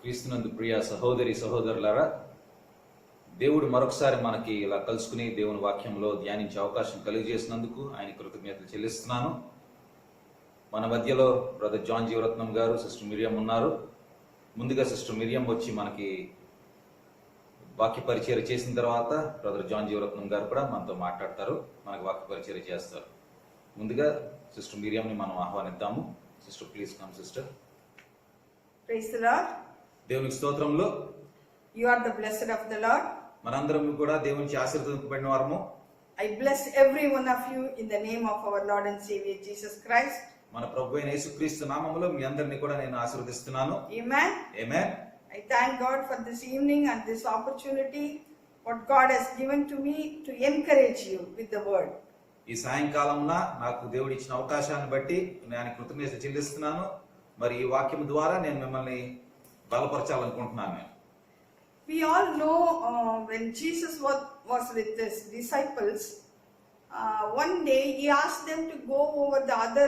క్రీస్తునందు ప్రియ సహోదరి సహోదరులారా, దేవుడు మరొకసారి మనకి ఇలా కలుసుకుని దేవుని వాక్యంలో ధ్యానించే అవకాశం కలిగజేసినందుకు ఆయన కృతజ్ఞతలు చెల్లిస్తున్నాను. మన మధ్యలో బ్రదర్ జాన్ జీవరత్నం గారు, సిస్టర్ మిరియం ఉన్నారు. ముందుగా సిస్టర్ మిరియం వచ్చి మనకి వాక్య పరిచయం చేసిన తర్వాత బ్రదర్ జాన్ జీవరత్నం గారు కూడా మనతో మాట్లాడతారు, మనకు వాక్య పరిచయం చేస్తారు. ముందుగా సిస్టర్ మిరియంని మనం ఆహ్వానిద్దాము. Sister please come sister. Praise the Lord. దేవునికి స్తోత్రంలో. You are the blessed of the Lord. మనందరం కూడా దేవునికి ఆశీర్వదింపబడిన వారము. I bless every one of you in the name of our Lord and Savior Jesus Christ. మన ప్రభువైన యేసుక్రీస్తు నామములో మీ అందరిని కూడా నేను ఆశీర్వదిస్తున్నాను. Amen. Amen. I thank God for this evening and this opportunity what God has given to me to encourage you with the word. ఈ సాయంకాలంన నాకు దేవుడు ఇచ్చిన అవకాశాన్ని బట్టి నేను కృతజ్ఞత చెల్లిస్తున్నాను. మరి ఈ వాక్యం ద్వారా నేను మిమ్మల్ని బలపరచాలనుకుంటున్నాను. We all know when Jesus was with his disciples, one day he asked them to go over the other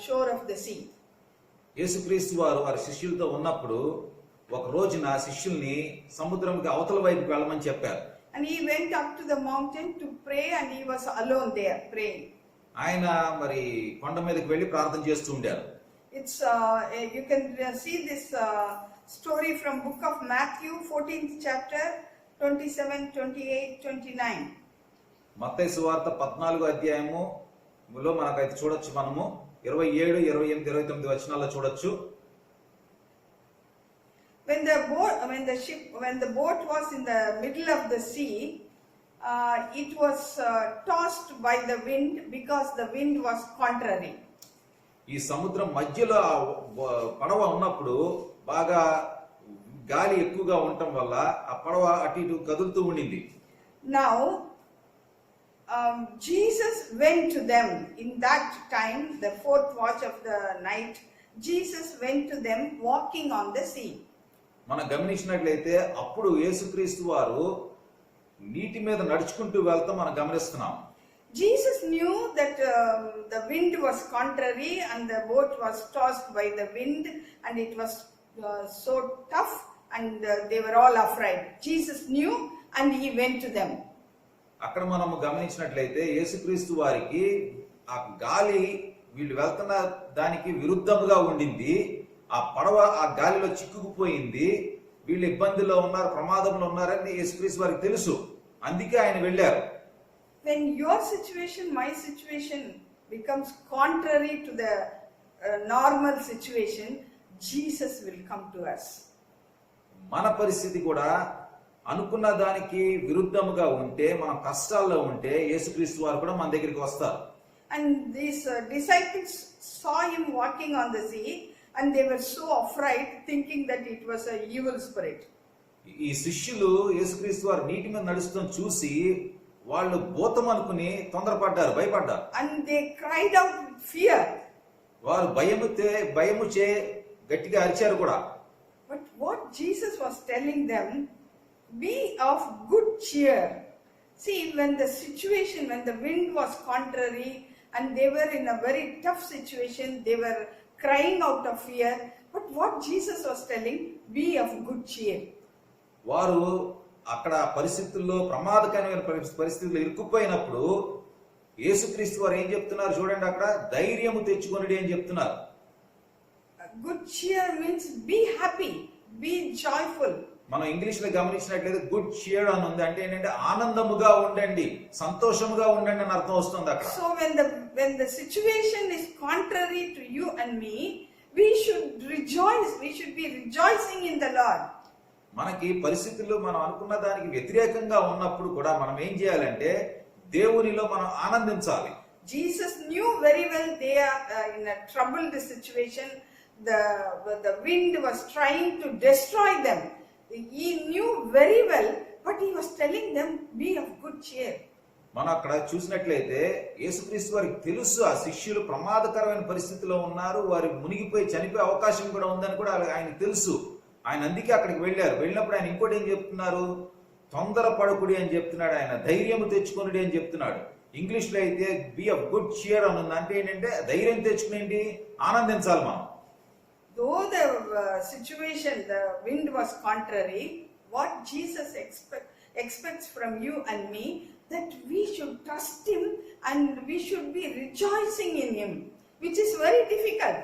shore of the sea. యేసుక్రీస్తు వారు వారి శిష్యులతో ఉన్నప్పుడు ఒక రోజున శిష్యుల్ని సముద్రంకి అవతల వైపుకి వెళ్ళమని చెప్పారు. And he went up to the mountain to pray and he was alone there praying. ఆయన మరి కొండ మీదకి వెళ్ళి ప్రార్థన చేస్తూ ఉండారు. It's you can see this story from book of Matthew 14th chapter 27, 28, 29. మత్తయి సువార్త 14వ అధ్యాయములో మనకైతే చూడొచ్చు. మనము 27, 28, 29 వచనాల్లో చూడొచ్చు. When the boat was in the middle of the sea, it was tossed by the wind because the wind was contrary. ఈ సముద్రం మధ్యలో పడవ ఉన్నప్పుడు బాగా గాలి ఎక్కువగా ఉండటం వల్ల ఆ పడవ అటు ఇటు కదులుతూ ఉండింది. Now Jesus went to them in that time, the fourth watch of the night. Jesus went to them walking on the sea. మనం గమనించినట్లయితే అప్పుడు యేసుక్రీస్తు వారు నీటి మీద నడుచుకుంటూ వెళ్తాం మనం గమనిస్తున్నాం. Jesus knew that the wind was contrary and the boat was tossed by the wind and it was so tough and they were all afraid. Jesus knew and he went to them. అక్కడ మనం గమనించినట్లయితే యేసుక్రీస్తు వారికి ఆ గాలి వీళ్ళు వెళ్తున్న దానికి విరుద్ధముగా ఉండింది. ఆ పడవ ఆ గాలిలో చిక్కుకుపోయింది. వీళ్ళు ఇబ్బందిలో ఉన్నారు, ప్రమాదంలో ఉన్నారని యేసుక్రీస్తు వారికి తెలుసు. అందుకే ఆయన వెళ్ళారు. When your situation, my situation becomes contrary to the normal situation, Jesus will come to us. మన పరిస్థితి కూడా అనుకున్న దానికి విరుద్ధముగా ఉంటే, మనం కష్టాల్లో ఉంటే యేసుక్రీస్తు వారు కూడా మన దగ్గరికి వస్తారు. And these disciples saw him walking on the sea and they were so afraid thinking that it was a evil spirit. ఈ శిష్యులు యేసుక్రీస్తు వారు నీటి మీద నడుస్తూ చూసి వాళ్ళు భూతం అనుకుని తొందరపడ్డారు, భయపడ్డారు. And they cried out with fear. వారు భయముచే గట్టిగా అరిచారు కూడా. But what Jesus was telling them, be of good cheer. See, when the wind was contrary and they were in a very tough situation, they were crying out of fear. But what Jesus was telling, be of good cheer. వారు అక్కడ పరిస్థితుల్లో ప్రమాదకరమైన పరిస్థితుల్లో ఇరుక్కుపోయినప్పుడు యేసుక్రీస్తు వారు ఏం చెప్తున్నారు చూడండి, అక్కడ ధైర్యము తెచ్చుకొనుడి అని చెప్తున్నారు. Good cheer means be happy, be joyful. మనం ఇంగ్లీష్ లో గమనించినట్లయితే గుడ్ షియర్ అని ఉంది. అంటే ఏంటంటే ఆనందముగా ఉండండి, సంతోషముగా ఉండండి అని అర్థం వస్తుంది అక్కడ. So when the situation is contrary to you and me, we should rejoice, we should be rejoicing in the Lord. మనకి పరిస్థితుల్లో మనం అనుకున్న దానికి వ్యతిరేకంగా ఉన్నప్పుడు కూడా మనం ఏం చేయాలంటే దేవునిలో మనం ఆనందించాలి. Jesus knew very well they are in a troubled situation. The wind was trying to destroy them. He knew very well, but he was telling them, be of good cheer. మనం అక్కడ చూసినట్లయితే యేసుక్రీస్తు వారికి తెలుసు ఆ శిష్యులు ప్రమాదకరమైన పరిస్థితిలో ఉన్నారు, వారు మునిగిపోయి చనిపోయే అవకాశం కూడా ఉందని కూడా ఆయన తెలుసు. ఆయన అందుకే అక్కడికి వెళ్ళారు. వెళ్ళినప్పుడు ఆయన ఇంకోటి ఏం చెప్తున్నారు, తొందరపడకుడి అని చెప్తున్నాడు. ఆయన ధైర్యం తెచ్చుకొనుడి అని చెప్తున్నాడు. ఇంగ్లీష్ లో అయితే బి ఆఫ్ గుడ్ షియర్ అని ఉంది. అంటే ఏంటంటే ధైర్యం తెచ్చుకునేంటి, ఆనందించాలి మనం. though the situation, the wind was contrary, what Jesus expects from you and me, that we should trust him and we should be rejoicing in him, which is very difficult.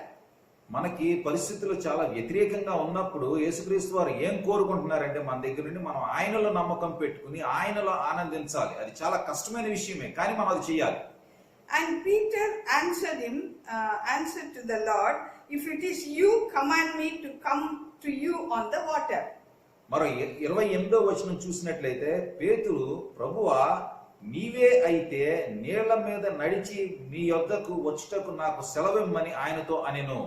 మనకి పరిస్థితులు చాలా వ్యతిరేకంగా ఉన్నప్పుడు యేసుక్రీస్తు వారు ఏం కోరుకుంటున్నారంటే మన దగ్గర నుండి మనం ఆయనలో నమ్మకం పెట్టుకుని ఆయనలో ఆనందించాలి. అది చాలా కష్టమైన విషయమే, కానీ మనం అది చేయాలి. And Peter answered to the Lord, if it is you, command me to come to you on the water. మరో 28వ వచనం చూసినట్లయితే పేతురు, ప్రభువా నీవే అయితే నీళ్ల మీద నడిచి నీ యొద్దకు వచ్చుటకు నాకు సెలవిమ్మని ఆయనతో అనెను.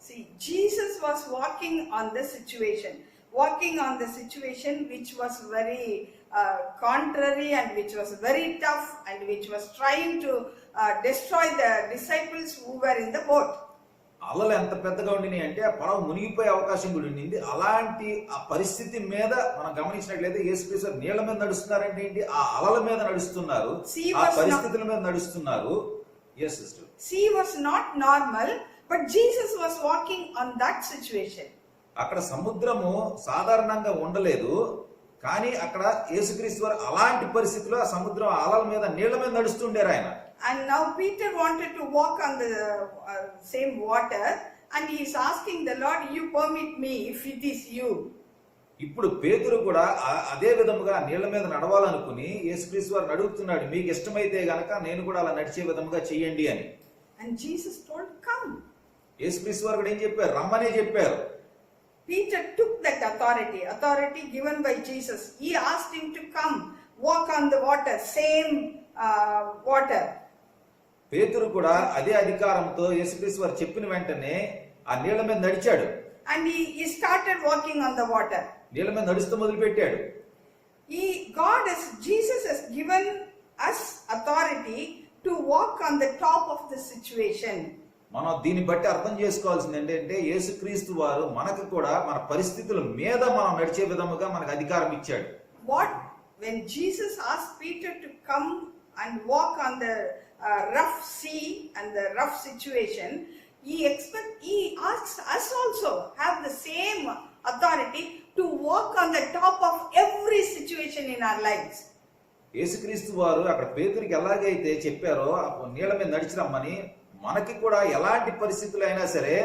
See, Jesus was walking on the situation which was very contrary and which was very tough and which was trying to destroy the disciples who were in the boat. అలలు ఎంత పెద్దగా ఉండినాయి అంటే ఆ పడవ మునిగిపోయే అవకాశం కూడా ఉండింది. అలాంటి ఆ పరిస్థితి మీద మనం గమనించినట్లయితే యేసుక్రీస్తు నీళ్ల మీద నడుస్తున్నారంటే ఏంటి, ఆ అలల మీద నడుస్తున్నారు, ఆ పరిస్థితుల మీద నడుస్తున్నారు. yes sister, Sea was not normal, but Jesus was walking on that situation. అక్కడ సముద్రము సాధారణంగా ఉండలేదు, కానీ అక్కడ యేసుక్రీస్తు వారు అలాంటి పరిస్థితిలో ఆ సముద్రం అలల మీద నీళ్ల మీద నడుస్తుండారు ఆయన. And now Peter wanted to walk on the same water, and he is asking the Lord, you permit me if it is you. ఇప్పుడు పేతురు కూడా అదే విధముగా నీళ్ల మీద నడవాలనుకుని యేసుక్రీస్తు వారిని అడుగుతున్నాడు, మీకు ఇష్టమైతే గనక నేను కూడా అలా నడిచే విధముగా చెయ్యండి అని. And Jesus told, come. యేసుక్రీస్తు వారు కూడా ఏం చెప్పారు, రమ్మనే చెప్పారు. Peter took that authority given by Jesus. He asked him to come, walk on the water, same water. పేతురు కూడా అదే అధికారంతో యేసుక్రీస్తు వారు చెప్పిన వెంటనే ఆ నీళ్ల మీద నడిచాడు. And he started walking on the water. నీళ్ల మీద నడుస్తూ మొదలు పెట్టాడు. Jesus has given us authority to walk on the top of the situation. మనం దీన్ని బట్టి అర్థం చేసుకోవాల్సింది ఏంటంటే యేసుక్రీస్తు వారు మనకు కూడా మన పరిస్థితుల మీద మనం నడిచే విధముగా మనకు అధికారం ఇచ్చాడు. When Jesus asked Peter to come and walk on the rough sea and the rough situation, he asks us also have the same authority to walk on the top of every situation in our lives. యేసుక్రీస్తు వారు అక్కడ పేతురికి ఎలాగైతే చెప్పారో నీళ్ల మీద నడిచిరమ్మని, మనకి కూడా ఎలాంటి పరిస్థితులు అయినా సరే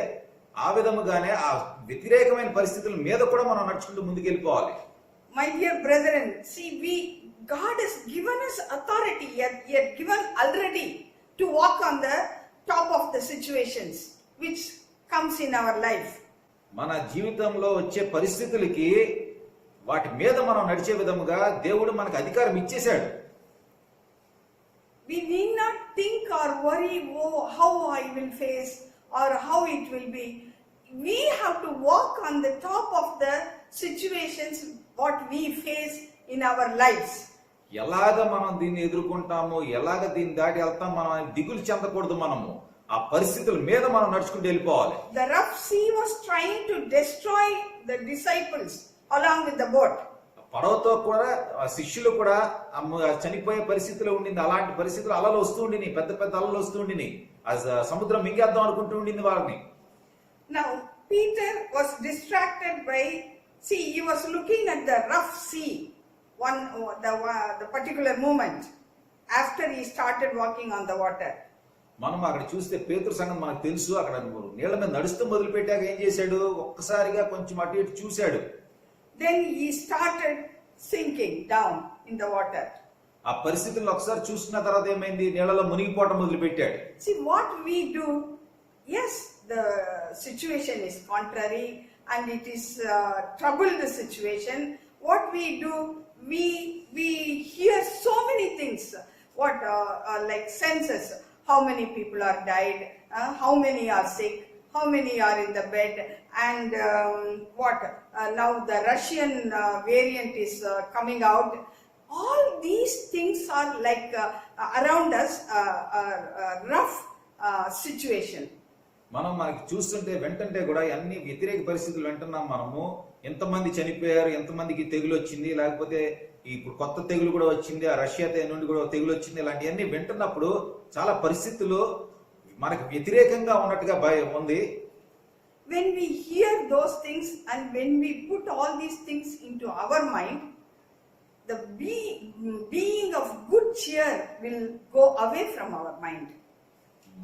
ఆ విధముగానే ఆ వ్యతిరేకమైన పరిస్థితుల మీద కూడా మనం నడుచుకుంటూ ముందుకెళ్ళిపోవాలి. My dear brethren, see, God has given us authority. He had given already to walk on the top of the situations which comes in our life. మన జీవితంలో వచ్చే పరిస్థితులకి వాటి మీద మనం నడిచే విధముగా దేవుడు మనకు అధికారం ఇచ్చేశాడు. We need not think or worry, how I will face or how it will be. We have to walk on the top of the situations what we face in our lives. ఎలాగ మనం దీన్ని ఎదుర్కొంటాము, ఎలాగ దీన్ని దాటి వెళ్తాం, మనం దిగులు చెందకూడదు. మనము ఆ పరిస్థితుల మీద మనం నడుచుకుంటూ వెళ్ళిపోవాలి. The rough sea was trying to destroy the disciples along with the boat. పడవతో కూడా శిష్యులు కూడా చనిపోయే పరిస్థితిలో ఉండింది. అలాంటి పరిస్థితులు అలలు వస్తూ ఉండిని, పెద్ద పెద్ద అలలు వస్తూ ఉండిని. సముద్రం మింగేద్దాం అనుకుంటూ ఉండింది వారిని. Now Peter was distracted by, he was looking at the rough sea the particular moment after he started walking on the water. మనం అక్కడ చూస్తే పేతురు సంగతి మనకు తెలుసు. అక్కడ నీళ్ల మీద నడుస్తూ మొదలు పెట్టాక ఏం చేశాడు, ఒక్కసారిగా కొంచెం అటు ఇటు చూశాడు. Then he started sinking down in the water. ఆ పరిస్థితుల్లో ఒకసారి చూసిన తర్వాత ఏమైంది, నీళ్లలో మునిగిపోవడం మొదలు పెట్టాడు. See what we do, yes, the situation is contrary and it is troubled situation. What we do, we hear so many things, like census, how many people are died, how many are sick, how many are in the bed, and now the Russian variant is coming out. All these things are like around us, rough situation. మనకి చూస్తుంటే వెంటనే కూడా అన్ని వ్యతిరేక పరిస్థితులు వింటున్నాం. మనము ఎంతమంది చనిపోయారు, ఎంతమందికి తెగులు వచ్చింది, లేకపోతే ఇప్పుడు కొత్త తెగులు కూడా వచ్చింది, ఆ రష్యా నుండి కూడా తెగులు వచ్చింది. ఇలాంటివన్నీ వింటున్నప్పుడు చాలా పరిస్థితులు మనకు వ్యతిరేకంగా ఉన్నట్టుగా ఉంది. when we hear those things and when we put all these things into our mind, the being of good cheer will go away from our mind.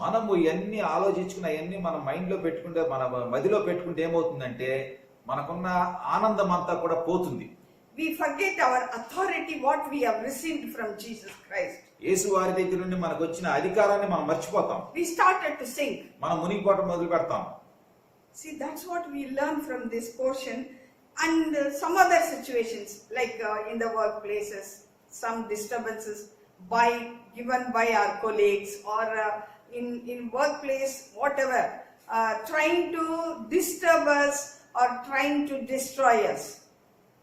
మనము ఎన్ని ఆలోచించుకున్న ఎన్ని మన మైండ్ లో పెట్టుకుంటే మన మదిలో పెట్టుకుంటే ఏమవుతుందంటే మనకున్న ఆనందం అంతా కూడా పోతుంది. We forget our authority, what we have received from Jesus Christ. యేసు వారి దగ్గర నుండి మనకు వచ్చిన అధికారాన్ని మనం మర్చిపోతాం. We started to sink. మనం మునిగిపోవడం మొదలు పెడతాం. See, that's what we learn from this portion, and some other situations like in the workplaces, some disturbances given by our colleagues or in workplace, whatever, trying to disturb us or trying to destroy us.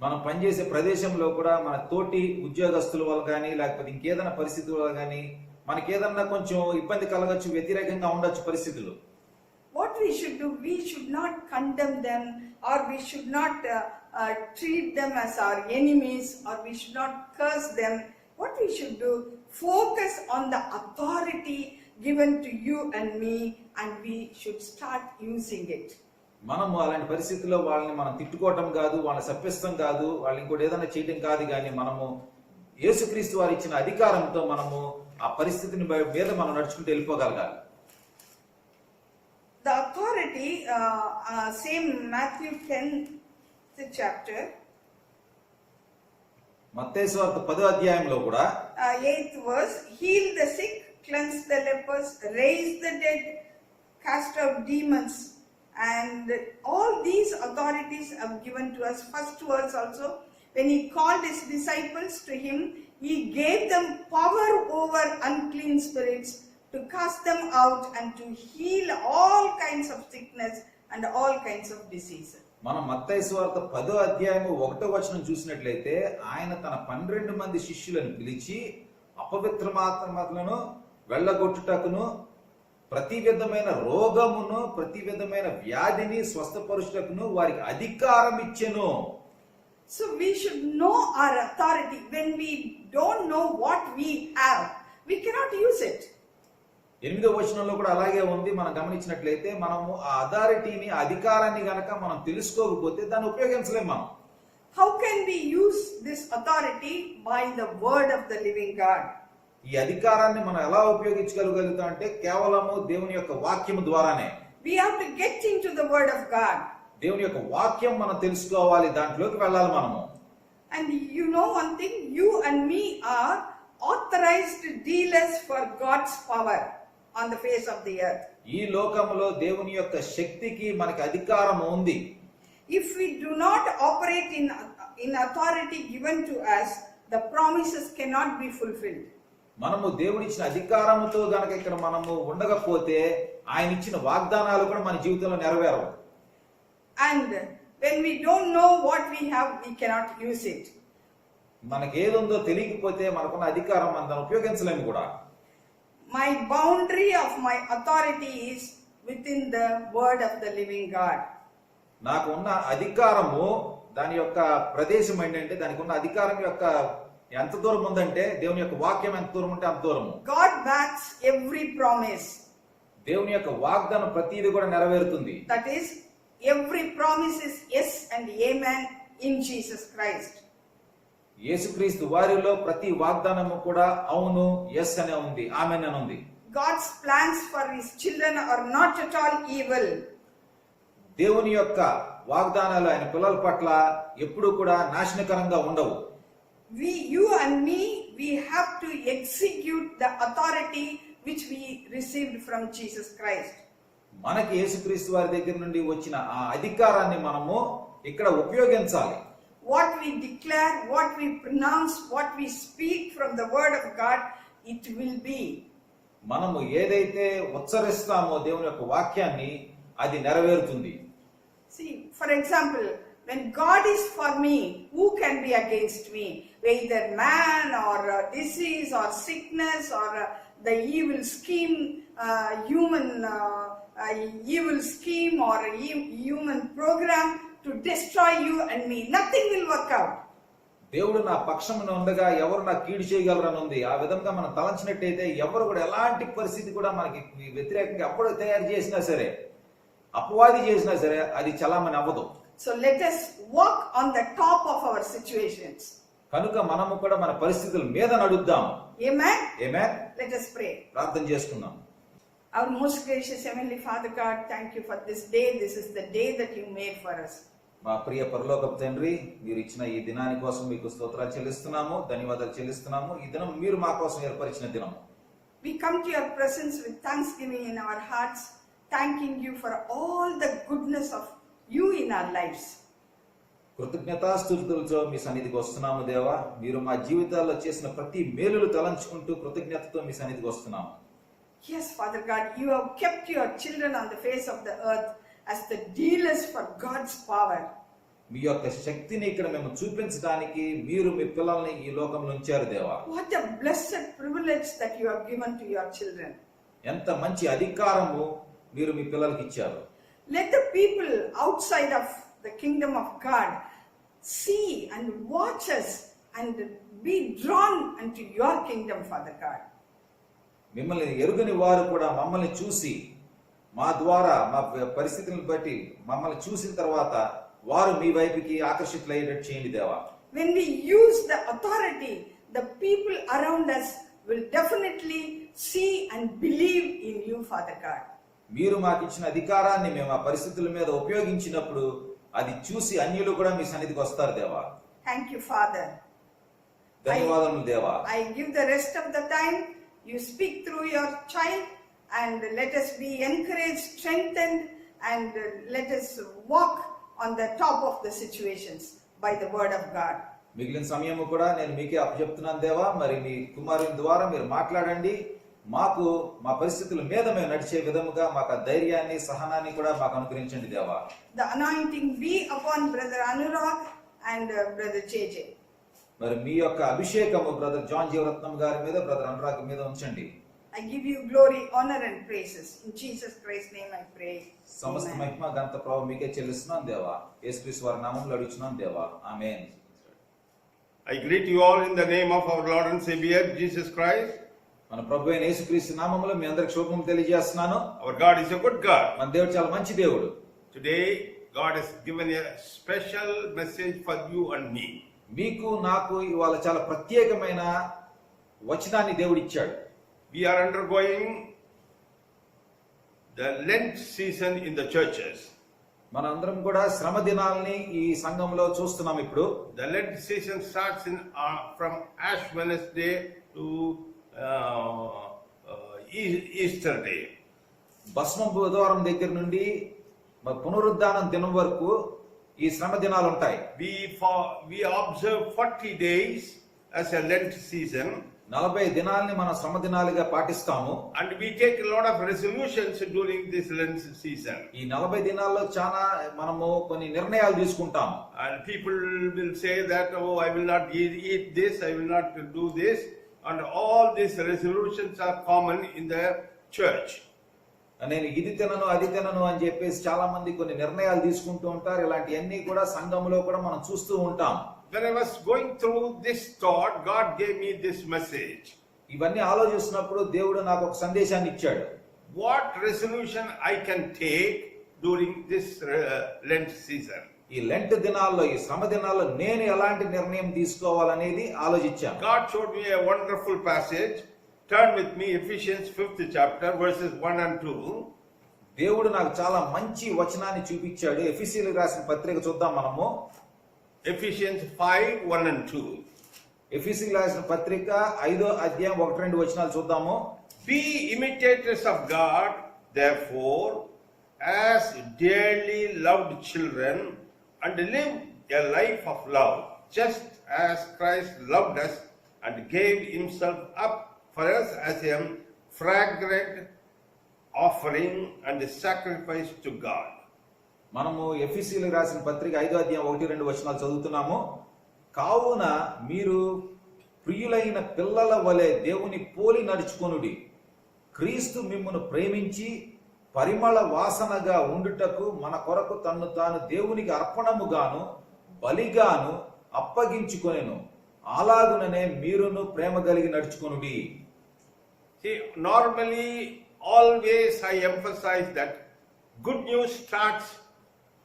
మనం పనిచేసే ప్రదేశంలో కూడా మన తోటి ఉద్యోగస్తుల వల్ల కానీ లేకపోతే ఇంకేదైనా పరిస్థితుల వల్ల కానీ మనకి ఏదన్నా కొంచెం ఇబ్బంది కలగచ్చు, వ్యతిరేకంగా ఉండొచ్చు పరిస్థితులు. What we should do, we should not condemn them, or we should not treat them as our enemies, or we should not curse them. What we should do, focus on the authority given to you and me, and we should start using it. మనము అలాంటి పరిస్థితుల్లో వాళ్ళని మనం తిట్టుకోవటం కాదు, వాళ్ళని సప్పిస్తాం కాదు, వాళ్ళు ఇంకోటి ఏదైనా చేయటం కాదు, కానీ మనము యేసుక్రీస్తు వారు ఇచ్చిన అధికారంతో మనము ఆ పరిస్థితిని మీద మనం నడుచుకుంటూ వెళ్ళిపోగలగాలి. The authority, same Matthew 10th chapter, మత్తయి సువార్త 10వ అధ్యాయంలో కూడా 8th verse, heal the sick, cleanse the lepers, raise the dead, cast out demons, and all these authorities are given to us. First verse also, when he called his disciples to him, he gave them power over unclean spirits, to cast them out and to heal all kinds of sickness and all kinds of diseases. మనం మత్తయి సువార్త 10వ అధ్యాయము 1వ వచనం చూసినట్లయితే ఆయన తన 12 మంది శిష్యులను పిలిచి అపవిత్రమాత్మలను వెళ్ళగొట్టుటకును ప్రతి విధమైన రోగమును ప్రతి విధమైన వ్యాధిని స్వస్థపరుచుటకును వారికి అధికారం ఇచ్చెను. So we should know our authority. When we don't know what we have, we cannot use it. 8వ వచనంలో కూడా అలాగే ఉంది. మనం గమనించినట్లయితే మనము ఆ అథారిటీని అధికారాన్ని గనక మనం తెలుసుకోకపోతే దాన్ని ఉపయోగించలేము మనం. How can we use this authority? By the word of the living God. ఈ అధికారాన్ని మనం ఎలా ఉపయోగించగలుగుతాం అంటే కేవలము దేవుని యొక్క వాక్యము ద్వారానే. We have to get into the word of God. దేవుని యొక్క వాక్యం మనం తెలుసుకోవాలి, దాంట్లోకి వెళ్ళాలి మనము. And you know one thing, you and me are authorized dealers for God's power on the face of the earth. ఈ లోకములో దేవుని యొక్క శక్తికి మనకి అధికారం ఉంది. If we do not operate in authority given to us, the promises cannot be fulfilled. మనము దేవుడిచ్చిన అధికారముతో గనక ఇక్కడ మనము ఉండకపోతే ఆయన ఇచ్చిన వాగ్దానాలు కూడా మన జీవితంలో నెరవేరవు. And when we don't know what we have, we cannot use it. మనకి ఏదుందో తెలియకపోతే మనకున్న అధికారం మనం దాన్ని ఉపయోగించలేము కూడా. My boundary of my authority is within the word of the living God. నాకు ఉన్న అధికారము దాని యొక్క ప్రదేశం ఏంటంటే దానికి ఉన్న అధికారం యొక్క ఎంత దూరం ఉందంటే దేవుని యొక్క వాక్యం ఎంత దూరం ఉంటే అంత దూరము. God backs every promise. దేవుని యొక్క వాగ్దానం ప్రతిదీ కూడా నెరవేరుతుంది. That is, every promise is yes and amen in Jesus Christ. యేసుక్రీస్తు వారిలో ప్రతి వాగ్దానము కూడా అవును, ఎస్ అనే ఉంది, ఆమెన్ అని ఉంది. God's plans for his children are not at all evil. దేవుని యొక్క వాగ్దానాలు ఆయన పిల్లల పట్ల ఎప్పుడూ కూడా నాశనకరంగా ఉండవు. You and me, we have to execute the authority which we received from Jesus Christ. మనకి యేసుక్రీస్తు వారి దగ్గర నుండి వచ్చిన ఆ అధికారాన్ని మనము ఇక్కడ ఉపయోగించాలి. What we declare, what we pronounce, what we speak from the word of God, it will be. మనము ఏదైతే ఉచ్చరిస్తామో దేవుని యొక్క వాక్యాన్ని అది నెరవేరుతుంది. See, for example, when God is for me, who can be against me? Whether man or disease or sickness or the evil scheme, evil scheme or human program to destroy you and me, nothing will work out. దేవుడు నా పక్షమున ఉండగా ఎవరు నాకు కీడు చేయగలరని ఉంది. ఆ విధంగా మనం తలంచినట్టయితే ఎవరు కూడా ఎలాంటి పరిస్థితి కూడా మనకి వ్యతిరేకంగా ఎప్పుడు తయారు చేసినా సరే అపవాది చేసినా సరే అది చలామణి అవ్వదు. So let us walk on the top of our situations. కనుక మనము కూడా మన పరిస్థితుల మీద నడుద్దాం. Amen. ఆమేన్. Let us pray. ప్రార్థన చేసుకుందాం. Our most gracious Heavenly Father God, thank you for this day. This is the day that you made for us. మా ప్రియ పరలోకపు తండ్రి, మీరు ఇచ్చిన ఈ దినాని కోసం మీకు స్తోత్రాలు చెల్లిస్తున్నాము, ధన్యవాదాలు చెల్లిస్తున్నాము. ఈ దినం మీరు మా కోసం ఏర్పరిచిన దినం. We come to your presence with thanksgiving in our hearts, thanking you for all the goodness of you in our lives. కృతజ్ఞతాస్తుతులతో మీ సన్నిధికి వస్తున్నాము దేవా. మీరు మా జీవితాల్లో చేసిన ప్రతి మేలులు తలంచుకుంటూ కృతజ్ఞతతో మీ సన్నిధికి వస్తున్నాము. Yes, Father God, you have kept your children on the face of the earth as the dealers for God's power. మీ యొక్క శక్తిని ఇక్కడ మేము చూపించడానికి మీరు మీ పిల్లల్ని ఈ లోకంలో ఉంచారు దేవా. What a blessed privilege that you have given to your children. ఎంత మంచి అధికారము మీరు మీ పిల్లలకి ఇచ్చారు. Let the people outside of the kingdom of God see and watch us and be drawn unto your kingdom, Father God. మిమ్మల్ని ఎరుగని వారు కూడా మమ్మల్ని చూసి మా ద్వారా మా పరిస్థితులను బట్టి మమ్మల్ని చూసిన తర్వాత వారు మీ వైపుకి ఆకర్షితులయ్యేటట్టు చేయండి దేవా. When we use the authority, the people around us will definitely see and believe in you, Father God. మీరు మాకు ఇచ్చిన అధికారాన్ని మేము ఆ పరిస్థితుల మీద ఉపయోగించినప్పుడు అది చూసి అన్యులు కూడా మీ సన్నిధికి వస్తారు దేవా. Thank you, Father. ధన్యవాదములు దేవా. I give the rest of the time. You speak through your child and let us be encouraged, strengthened, and let us walk on the top of the situations by the word of God. మిగిలిన సమయము కూడా నేను మీకే అప్పచెప్తున్నాను దేవా. మరి మీ కుమారుని ద్వారా మీరు మాట్లాడండి. మాకు మా పరిస్థితుల మీద మేము నడిచే విధముగా మాకు ఆ ధైర్యాన్ని సహనాన్ని కూడా మాకు అనుగ్రహించండి దేవా. The anointing be upon Brother Anurag and Brother JJ. మరి మీ యొక్క అభిషేకము బ్రదర్ జాన్ జీవరత్నం గారి మీద, బ్రదర్ అనురాగ్ మీద ఉంచండి. I give you glory, honor and praises. In Jesus Christ's name I pray. సమస్త Amen. మహిమ ఘనత ప్రభావం మీకే చెల్లిస్తున్నాను దేవా. యేసుక్రీస్తు వారి నామములో అడుగుచున్నాను దేవా. ఆమేన్. I greet you all in the name of our Lord and Savior Jesus Christ. మన ప్రభు అయిన యేసుక్రీస్తు నామములో మీ అందరికి శుభం తెలియజేస్తున్నాను. Our God is a good God. మన దేవుడు చాలా మంచి దేవుడు. Today, God has given a special message for you and me. మీకు నాకు ఇవాళ చాలా ప్రత్యేకమైన వచనాన్ని దేవుడు ఇచ్చాడు. We are undergoing the Lent season in the churches. మనందరం కూడా శ్రమ దినాల్ని ఈ సంఘంలో చూస్తున్నాం ఇప్పుడు. The Lent season starts from Ash Wednesday to Easter Day. భస్మ బుధవారం దగ్గర నుండి పునరుద్ధానం దినం వరకు ఈ శ్రమ దినాలు ఉంటాయి. We observe 40 days as a Lent season. 40 దినాల్ని మనం శ్రమ దినాలుగా పాటిస్తాము. And we take a lot of resolutions during this Lent season. ఈ 40 దినాల్లో చాలా మనము కొన్ని నిర్ణయాలు తీసుకుంటాం. And people will say that, oh, I will not eat this, I will not do this. And all these resolutions are common in the church. నేను ఇది తినను అది తినను అని చెప్పేసి చాలా మంది కొన్ని నిర్ణయాలు తీసుకుంటూ ఉంటారు. ఇలాంటివన్నీ కూడా సంఘంలో కూడా మనం చూస్తూ ఉంటాం. When I was going through this thought, God gave me this message. ఇవన్నీ ఆలోచిస్తున్నప్పుడు దేవుడు నాకు ఒక సందేశాన్ని ఇచ్చాడు. What resolution I can take during this Lent season? ఈ లెంట్ దినాల్లో, ఈ శ్రమ దినాల్లో నేను ఎలాంటి నిర్ణయం తీసుకోవాలనేది ఆలోచించాను. God showed me a wonderful passage. Turn with me Ephesians 5th chapter verses 1 and 2. దేవుడు నాకు చాలా మంచి వచనాన్ని చూపించాడు. ఎఫెసీయులకు రాసిన పత్రిక చూద్దాం మనము. Ephesians 5, 1 and 2. ఎఫెసీయులకు రాసిన పత్రిక 5వ అధ్యాయం 1-2 వచనాలు చూద్దాము. Be imitators of God, therefore, as dearly loved children, and live a life of love, just as Christ loved us and gave himself up for us as a fragrant offering and sacrifice to God. మనము ఎఫెసీయులకు రాసిన పత్రిక 5వ అధ్యాయం 1-2 వచనాలు చదువుతున్నాము. కావున మీరు ప్రియులైన పిల్లల వలె దేవుని పోలి నడుచుకొనుడి. క్రీస్తు మిమ్మును ప్రేమించి పరిమళ వాసనగా ఉండుటకు మన కొరకు తన్ను తాను దేవునికి అర్పణముగాను బలిగాను అప్పగించుకొనెను. అలాగుననే మీరును ప్రేమ కలిగి నడుచుకొనుడి. See, normally always I emphasize that good news starts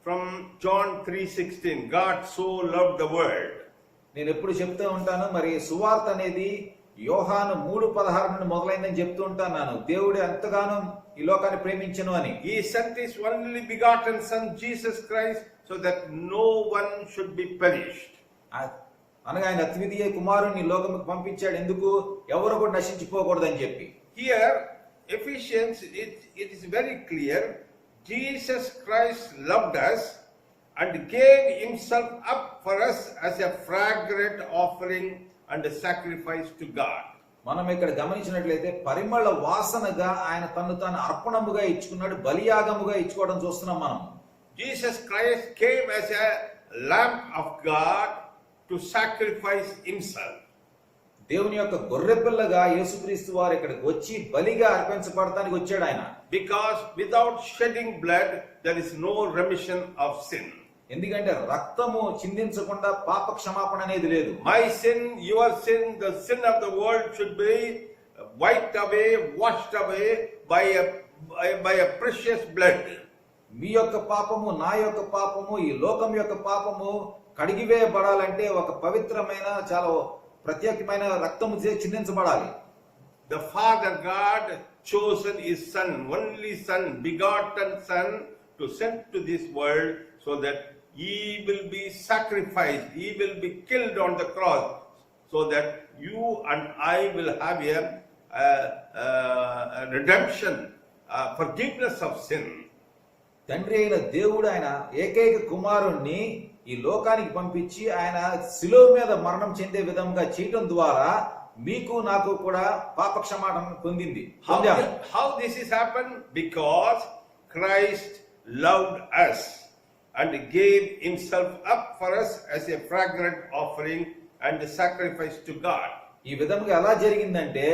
from John 3:16. God so loved the world. నేను ఎప్పుడు చెప్తూ ఉంటాను, మరి సువార్త అనేది యోహాను 3:16 నుండి మొదలైందని చెప్తూ ఉంటాను. దేవుడు ఎంతగానో ఈ లోకాన్ని ప్రేమించను అని. He sent his only begotten Son, Jesus Christ, so that no one should be perished. అనగా ఆయన అద్వితీయ కుమారుని ఈ లోకముకు పంపించాడు. ఎందుకు? ఎవరు కూడా నశించిపోకూడదని చెప్పి. Here, Ephesians, it is very clear. Jesus Christ loved us and gave himself up for us as a fragrant offering and a sacrifice to God. మనం ఇక్కడ గమనించినట్లయితే పరిమళ వాసనగా ఆయన తను తాను అర్పణముగా ఇచ్చుకున్నాడు, బలియాగముగా ఇచ్చుకోవడం చూస్తున్నాం మనం. Jesus Christ came as a lamb of God to sacrifice himself. దేవుని యొక్క గొర్రెపిల్లగా యేసుక్రీస్తు వారు ఇక్కడికి వచ్చి బలిగా అర్పించబడటానికి వచ్చాడు ఆయన. Because without shedding blood there is no remission of sin. ఎందుకంటే రక్తము చిందించకుండా పాప క్షమాపణ అనేది లేదు. My sin, your sin, the sin of the world should be wiped away, washed away by a precious blood. మీ యొక్క పాపము, నా యొక్క పాపము, ఈ లోకం యొక్క పాపము కడిగివేయబడాలంటే ఒక పవిత్రమైన చాలా ప్రత్యేకమైన రక్తము చిందించబడాలి. The Father God chosen his Son, only Son, begotten Son, to send to this world so that he will be sacrificed, he will be killed on the cross, so that you and I will have a redemption, forgiveness of sin. తండ్రి అయిన దేవుడు ఆయన ఏకైక కుమారుణ్ణి ఈ లోకానికి పంపించి ఆయన శిలువ మీద మరణం చెందే విధంగా చేయడం ద్వారా మీకు నాకు కూడా పాప క్షమాపణ పొందింది. How this has happened? Because Christ loved us and gave himself up for us as a fragrant offering and a sacrifice to God. ఈ విధంగా ఎలా జరిగిందంటే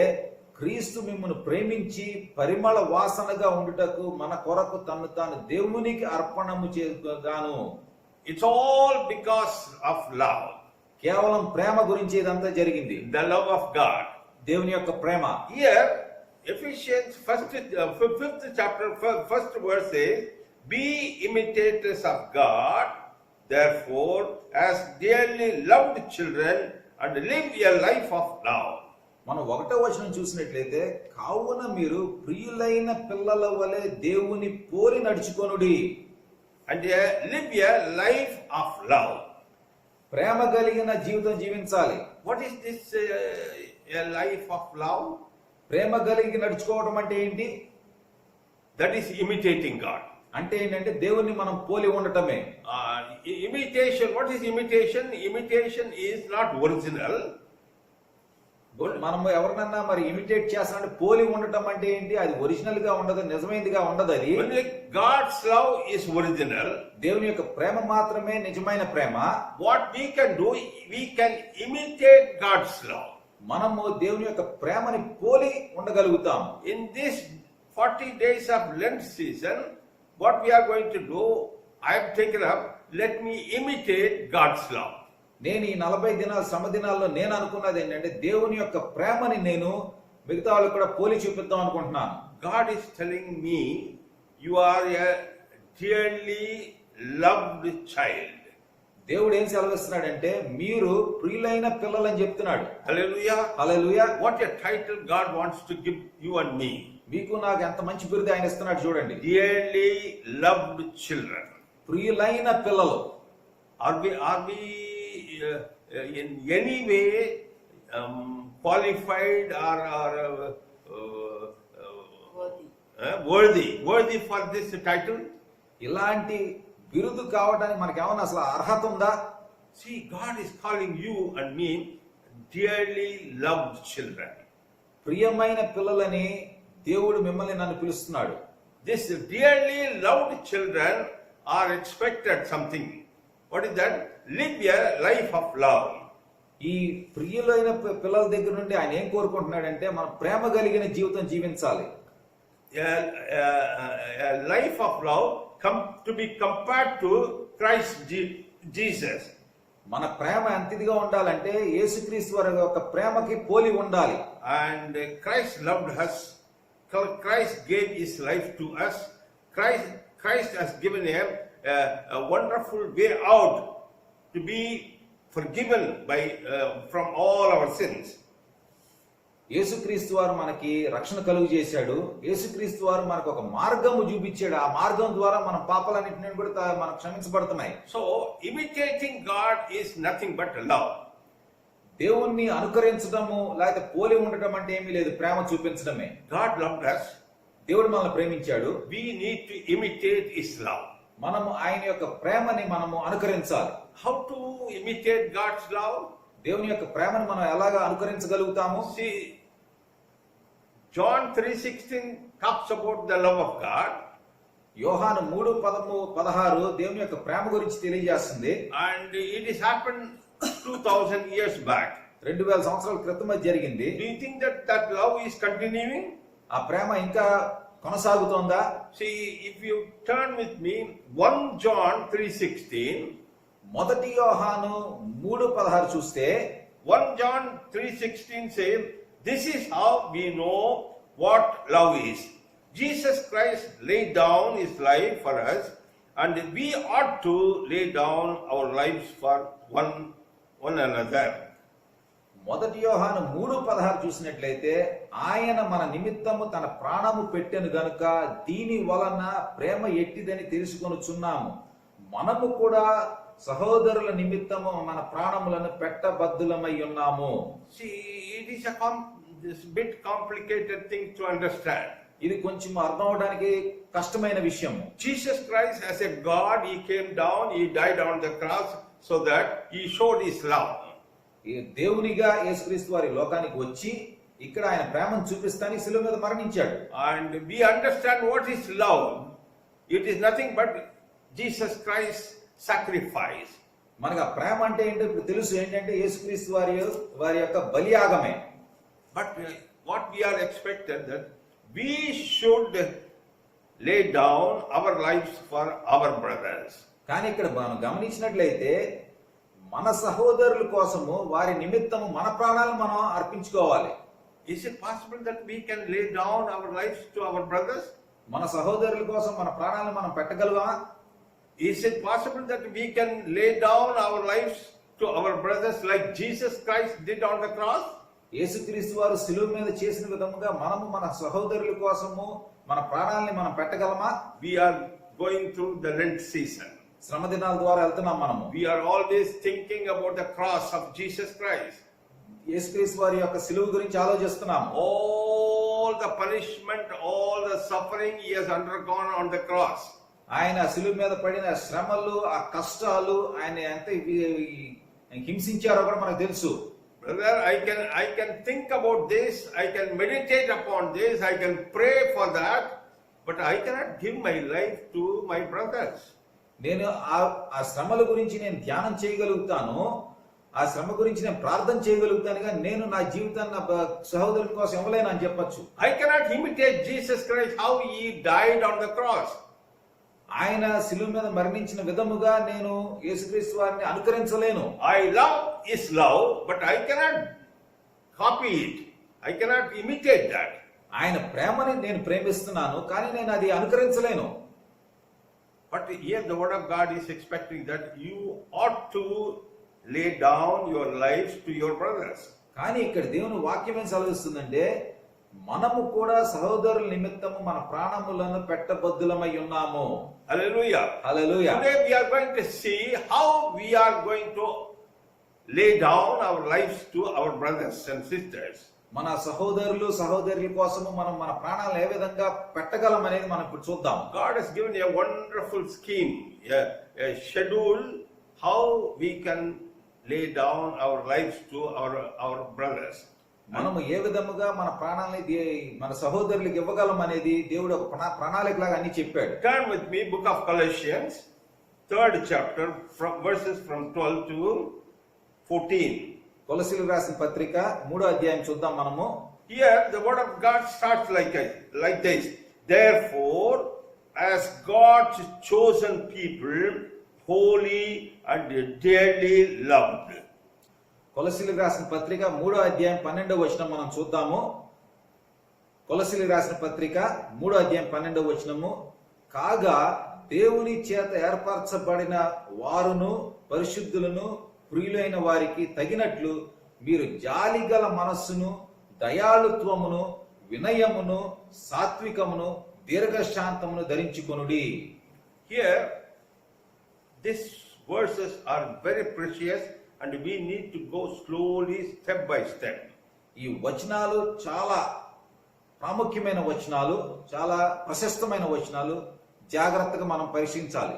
క్రీస్తు మిమ్మల్ని ప్రేమించి పరిమళ వాసనగా ఉండుటకు మన కొరకు తను తాను దేవునికి అర్పణము చేయగాను. It's all because of love. కేవలం ప్రేమ గురించి ఇదంతా జరిగింది. The love of God. దేవుని యొక్క ప్రేమ. Here, Ephesians 5th chapter, 1st verse says, be imitators of God, therefore, as dearly loved children, and live a life of love. మనం 1వ వచనం చూసినట్లయితే, కావున మీరు ప్రియులైన పిల్లల వలె దేవుని పోలి నడుచుకొనుడి. And live a life of love. ప్రేమ కలిగిన జీవితం జీవించాలి. What is this a life of love? ప్రేమ కలిగి నడుచుకోవడం అంటే ఏంటి? That is imitating God. అంటే ఏంటంటే దేవుణ్ణి మనం పోలి ఉండటమే. Imitation. What is imitation? Imitation is not original. మనం ఎవరినన్నా మరి ఇమిటేట్ చేస్తానంటే పోలి ఉండటం అంటే ఏంటి? అది ఒరిజినల్ గా ఉండదు, నిజమైనదిగా ఉండదు. అది Only God's love is original. దేవుని యొక్క ప్రేమ మాత్రమే నిజమైన ప్రేమ. What we can do, we can imitate God's love. మనము దేవుని యొక్క ప్రేమని పోలి ఉండగలుగుతాం. In this 40 days of Lent season, what we are going to do, I have taken up, let me imitate God's love. నేను ఈ 40 దినాల శ్రమ దినాల్లో నేను అనుకున్నది ఏంటంటే దేవుని యొక్క ప్రేమని నేను మిగతా వాళ్ళకి కూడా పోలి చూపిద్దాం అనుకుంటున్నాను. God is telling me, you are a dearly loved child. దేవుడు ఏం సెలవిస్తున్నాడంటే మీరు ప్రియులైన పిల్లలని చెప్తున్నాడు. Hallelujah. Hallelujah. What a title God wants to give you and me. మీకు నాకు ఎంత మంచి బిరుదు ఆయన ఇస్తున్నాడు చూడండి. Dearly loved children. ప్రియులైన పిల్లలు. Are we in any way qualified or worthy for this title? ఇలాంటి బిరుదు కావడానికి మనకి ఏమన్నా అసలు అర్హత ఉందా? See, God is calling you and me dearly loved children. ప్రియమైన పిల్లలని దేవుడు మిమ్మల్ని నన్ను పిలుస్తున్నాడు. This dearly loved children are expected something. What is that? Live a life of love. ఈ ప్రియులైన పిల్లల దగ్గర నుండి ఆయన ఏం కోరుకుంటున్నాడంటే మనం ప్రేమ కలిగిన జీవితం జీవించాలి. A life of love to be compared to Christ Jesus. మన ప్రేమ ఎంతదిగా ఉండాలంటే యేసుక్రీస్తు వారి యొక్క ప్రేమకి పోలి ఉండాలి. And Christ loved us. Christ gave his life to us. Christ has given a wonderful way out to be forgiven from all our sins. యేసుక్రీస్తు వారు మనకి రక్షణ కలుగు చేశాడు. యేసుక్రీస్తు వారు మనకు ఒక మార్గము చూపించాడు. ఆ మార్గం ద్వారా మన పాపాలన్నింటినీ కూడా మనం క్షమించబడుతున్నాయి. So imitating God is nothing but love. దేవుణ్ణి అనుకరించడము లేకపోతే పోలి ఉండటం అంటే ఏమీ లేదు, ప్రేమ చూపించడమే. God loved us. దేవుడు మనల్ని ప్రేమించాడు. We need to imitate His love. మనము ఆయన యొక్క ప్రేమని మనము అనుకరించాలి. How to imitate God's love? దేవుని యొక్క ప్రేమను మనం ఎలాగా అనుకరించగలుగుతాము? See, John 3:16 talks about the love of God. యోహాను 3:16 దేవుని యొక్క ప్రేమ గురించి తెలియజేస్తుంది. And it has happened 2000 years back. 2000 సంవత్సరాల క్రితం అది జరిగింది. Do you think that love is continuing? ఆ ప్రేమ ఇంకా కొనసాగుతోందా? See, if you turn with me 1 John 3:16. మొదటి యోహాను 3:16 చూస్తే 1 John 3:16 says, this is how we know what love is. Jesus Christ laid down his life for us, and we ought to lay down our lives for one another. మొదటి యోహాను 3:16 చూసినట్లయితే ఆయన మన నిమిత్తము తన ప్రాణము పెట్టెను గనుక దీని వలన ప్రేమ ఎట్టిదని తెలుసుకొనుచున్నాము. మనము కూడా సహోదరుల నిమిత్తము మన ప్రాణములను పెట్టబద్దులమై ఉన్నాము. See, it is this bit complicated thing to understand. ఇది కొంచెం అర్థం అవడానికి కష్టమైన విషయం. Jesus Christ as a God, he came down, he died on the cross so that he showed his love. ఈ దేవునిగా యేసుక్రీస్తు వారి లోకానికి వచ్చి ఇక్కడ ఆయన ప్రేమను చూపిస్తానికి శిలువ మీద మరణించాడు. And we understand what is love. It is nothing but Jesus Christ sacrifice. మనకు ఆ ప్రేమ అంటే ఏంటో ఇప్పుడు తెలుసు. ఏంటంటే యేసుక్రీస్తు వారి యొక్క బలియాగమే. But what we are expected that we should lay down our lives for our brothers. కానీ ఇక్కడ మనం గమనించినట్లయితే మన సహోదరుల కోసము వారి నిమిత్తము మన ప్రాణాలను మనం అర్పించుకోవాలి. Is it possible that we can lay down our lives to our brothers? మన సహోదరుల కోసం మన ప్రాణాలను మనం పెట్టగలమా? Is it possible that we can lay down our lives to our brothers like Jesus Christ did on the cross? యేసుక్రీస్తు వారు శిలువ మీద చేసిన విధముగా మనము మన సహోదరుల కోసము మన ప్రాణాలని మనం పెట్టగలమా? We are going through the Lent season. శ్రమ దినాల ద్వారా వెళ్తున్నాం మనము. We are always thinking about the cross of Jesus Christ. యేసుక్రీస్తు వారి యొక్క శిలువ గురించి ఆలోచిస్తున్నాం. All the punishment, all the suffering he has undergone on the cross. ఆయన శిలువ మీద పడిన శ్రమలు, ఆ కష్టాలు ఆయన ఎంత హింసించారో కూడా మనకు తెలుసు. Brother, I can think about this, I can meditate upon this, I can pray for that, but I cannot give my life to my brothers. నేను ఆ శ్రమల గురించి నేను ధ్యానం చేయగలుగుతాను, ఆ శ్రమ గురించి నేను ప్రార్థన చేయగలుగుతాను, కానీ నేను నా జీవితాన్ని నా సహోదరుల కోసం ఇవ్వలేను అని చెప్పొచ్చు. I cannot imitate Jesus Christ how he died on the cross. ఆయన శిలువ మీద మరణించిన విధముగా నేను యేసుక్రీస్తు వారిని అనుకరించలేను. I love his love, but I cannot copy it. I cannot imitate that. ఆయన ప్రేమని నేను ప్రేమిస్తున్నాను, కానీ నేను అది అనుకరించలేను. But here the word of God is expecting that you ought to lay down your lives to your brothers. కానీ ఇక్కడ దేవుని వాక్యం ఏం సెలవిస్తుందంటే మనము కూడా సహోదరుల నిమిత్తము మన ప్రాణములను పెట్టబద్దులమై ఉన్నాము. Hallelujah. Hallelujah. Today we are going to see how we are going to lay down our lives to our brothers and sisters. మన సహోదరుల కోసము మనం మన ప్రాణాలను ఏ విధంగా పెట్టగలం అనేది మనం ఇప్పుడు చూద్దాం. God has given a wonderful scheme, a schedule how we can lay down our lives to our brothers. మనము ఏ విధముగా మన ప్రాణాలని మన సహోదరులకు ఇవ్వగలం అనేది దేవుడు ఒక ప్రణాళికలాగా అన్ని చెప్పాడు. Turn with me book of Colossians, 3rd chapter, from verses from 12 to 14. కొలస్సీయులకు రాసిన పత్రిక 3వ అధ్యాయం చూద్దాం మనము. Here the word of God starts like this. Therefore, as God's chosen people, holy and dearly loved. కొలస్సీయులకు రాసిన పత్రిక 3వ అధ్యాయం 12వ వచనం మనం చూద్దాము. కొలస్సీయులకు రాసిన పత్రిక 3వ అధ్యాయం 12వ వచనము. కాగా దేవుని చేత ఏర్పరచబడిన వారును పరిశుద్ధులను ప్రియులైన వారికి తగినట్లు మీరు జాలిగల మనస్సును దయాళుత్వమును వినయమును సాత్వికమును దీర్ఘశాంతమును ధరించుకొనుడి. Here, these verses are very precious and we need to go slowly, step by step. ఈ వచనాలు చాలా ప్రాముఖ్యమైన వచనాలు, చాలా ప్రశస్తమైన వచనాలు. జాగ్రత్తగా మనం పరిశీలించాలి.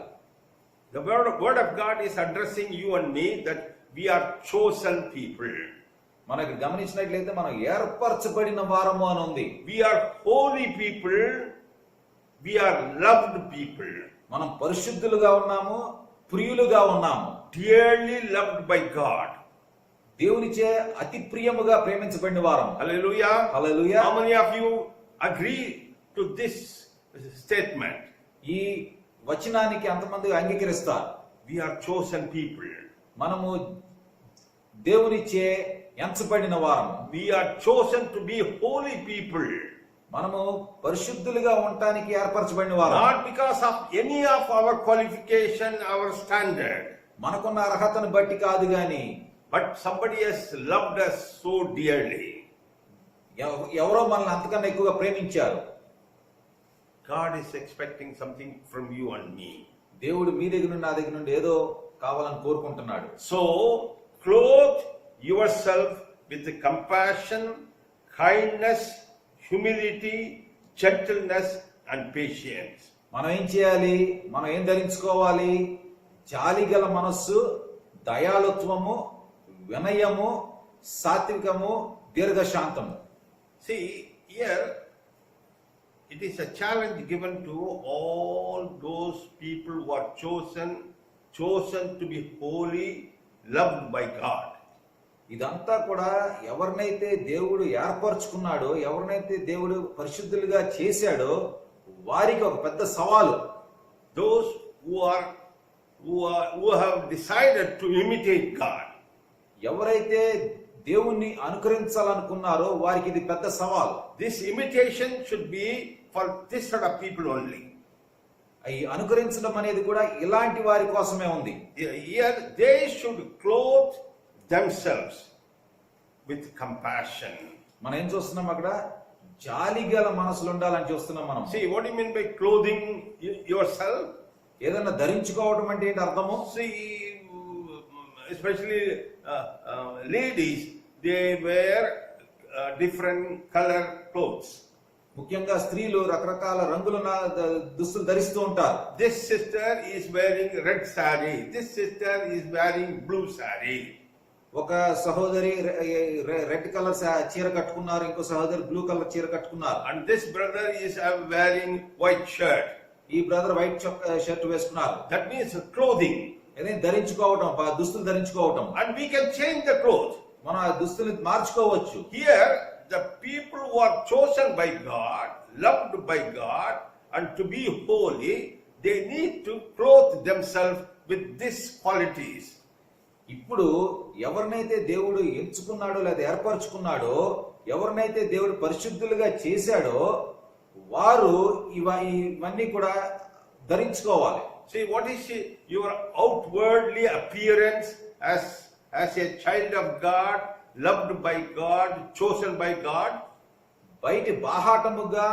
The word of God is addressing you and me that we are chosen people. మనకి గమనించినట్లయితే మనం ఏర్పరచబడిన వారము అని ఉంది. We are holy people. We are loved people. మనం పరిశుద్ధులుగా ఉన్నాము, ప్రియులుగా ఉన్నాము. Dearly loved by God. దేవునిచే అతి ప్రియముగా ప్రేమించబడిన వారం. Hallelujah. Hallelujah. How many of you agree to this statement? ఈ వచనానికి ఎంతమంది అంగీకరిస్తారు? We are chosen people. మనము దేవునిచే ఎంచబడిన వారము. We are chosen to be holy people. మనము పరిశుద్ధులుగా ఉండటానికి ఏర్పరచబడిన వారం. Not because of any of our qualification, our standard. మనకున్న అర్హతను బట్టి కాదు గాని, But somebody has loved us so dearly. ఎవరో మనల్ని అంతకన్నా ఎక్కువగా ప్రేమించారు. God is expecting something from you and me. దేవుడు మీ దగ్గర నుండి నా దగ్గర నుండి ఏదో కావాలని కోరుకుంటున్నాడు. So, clothe yourself with compassion, kindness, humility, gentleness and patience. మనం ఏం చేయాలి? మనం ఏం ధరించుకోవాలి? జాలిగల మనస్సు, దయాళుత్వము, వినయము, సాత్వికము, దీర్ఘశాంతము. See, here it is a challenge given to all those people who are chosen to be holy, loved by God. ఇదంతా కూడా ఎవరినైతే దేవుడు ఏర్పరచుకున్నాడో, ఎవరినైతే దేవుడు పరిశుద్ధులుగా చేశాడో వారికి ఒక పెద్ద సవాలు. Those who have decided to imitate God. ఎవరైతే దేవుణ్ణి అనుకరించాలనుకున్నారో వారికి ఇది పెద్ద సవాలు. This imitation should be for this sort of people only. ఈ అనుకరించడం అనేది కూడా ఇలాంటి వారి కోసమే ఉంది. Here they should clothe themselves with compassion. మనం ఏం చూస్తున్నాం అక్కడ? జాలిగల మనసులు ఉండాలని చూస్తున్నాం మనం. See, what do you mean by clothing yourself? ఏదన్నా ధరించుకోవడం అంటే ఏంటి అర్థము? See, especially ladies, they wear different color clothes. ముఖ్యంగా స్త్రీలు రకరకాల రంగులున్న దుస్తులు ధరిస్తూ ఉంటారు. This sister is wearing red saree. This sister is wearing blue saree. ఒక సహోదరి రెడ్ కలర్ చీర కట్టుకున్నారు, ఇంకో సహోదరి బ్లూ కలర్ చీర కట్టుకున్నారు. And this brother is wearing white shirt. ఈ బ్రదర్ వైట్ షర్ట్ వేసుకున్నారు. That means clothing. ఏదైనా ధరించుకోవటం, దుస్తులు ధరించుకోవటం. And we can change the clothes. మనం ఆ దుస్తులు మార్చుకోవచ్చు. Here, the people who are chosen by God, loved by God, and to be holy, they need to clothe themselves with these qualities. ఇప్పుడు ఎవరినైతే దేవుడు ఎంచుకున్నాడో లేదా ఏర్పరచుకున్నాడో, ఎవరినైతే దేవుడు పరిశుద్ధులుగా చేశాడో వారు ఇవన్నీ కూడా ధరించుకోవాలి. See, what is your outwardly appearance as a child of God, loved by God, chosen by God? బయటి బాహాటముగా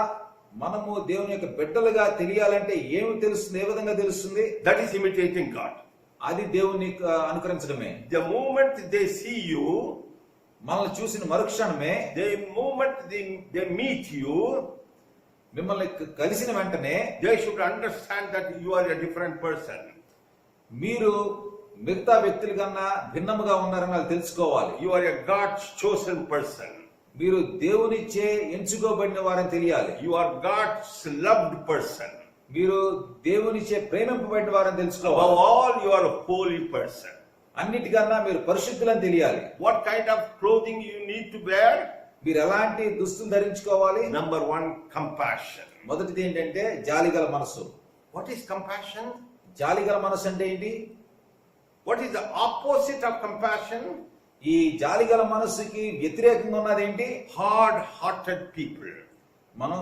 మనము దేవుని యొక్క బిడ్డలుగా తెలియాలంటే ఏమి తెలుస్తుంది? ఏ విధంగా తెలుస్తుంది? That is imitating God. అది దేవుని అనుకరించడమే. The moment they see you, మనల్ని చూసిన మరుక్షణమే, the moment they meet you, మిమ్మల్ని కలిసిన వెంటనే they should understand that you are a different person. మీరు మిగతా వ్యక్తుల కన్నా భిన్నముగా ఉన్నారని వాళ్ళు తెలుసుకోవాలి. You are a God's chosen person. మీరు దేవునిచే ఎంచుకోబడిన వారని తెలియాలి. You are God's loved person. మీరు దేవునిచే ప్రేమింపబడిన వారని తెలుసుకోవాలి. Above all, you are a holy person. అన్నిటికన్నా మీరు పరిశుద్ధులని తెలియాలి. What kind of clothing you need to wear? మీరు ఎలాంటి దుస్తులు ధరించుకోవాలి? Number one, compassion. మొదటిది ఏంటంటే జాలిగల మనసు. What is compassion? జాలిగల మనసు అంటే ఏంటి? What is the opposite of compassion? ఈ జాలిగల మనసుకి వ్యతిరేకంగా ఉన్నది ఏంటి? Hard-hearted people. మనం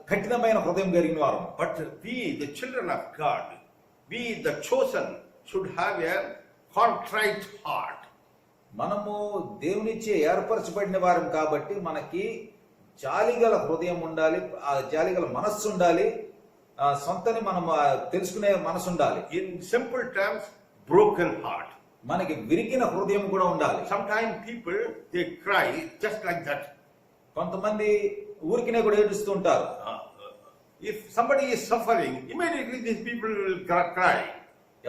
కఠినమైన హృదయం కలిగిన వారం. But we, the children of God, we, the chosen, should have a contrite heart. మనము దేవునిచ్చే ఏర్పరచబడిన వారం కాబట్టి మనకి జాలిగల హృదయం ఉండాలి, ఆ జాలిగల మనస్సు ఉండాలి, సొంతని మనం తెలుసుకునే మనసు ఉండాలి. In simple terms, broken heart. మనకి విరిగిన హృదయం కూడా ఉండాలి. Sometimes people, they cry just like that. కొంతమంది ఊరికినే కూడా ఏడుస్తూ ఉంటారు. If somebody is suffering, immediately these people will cry.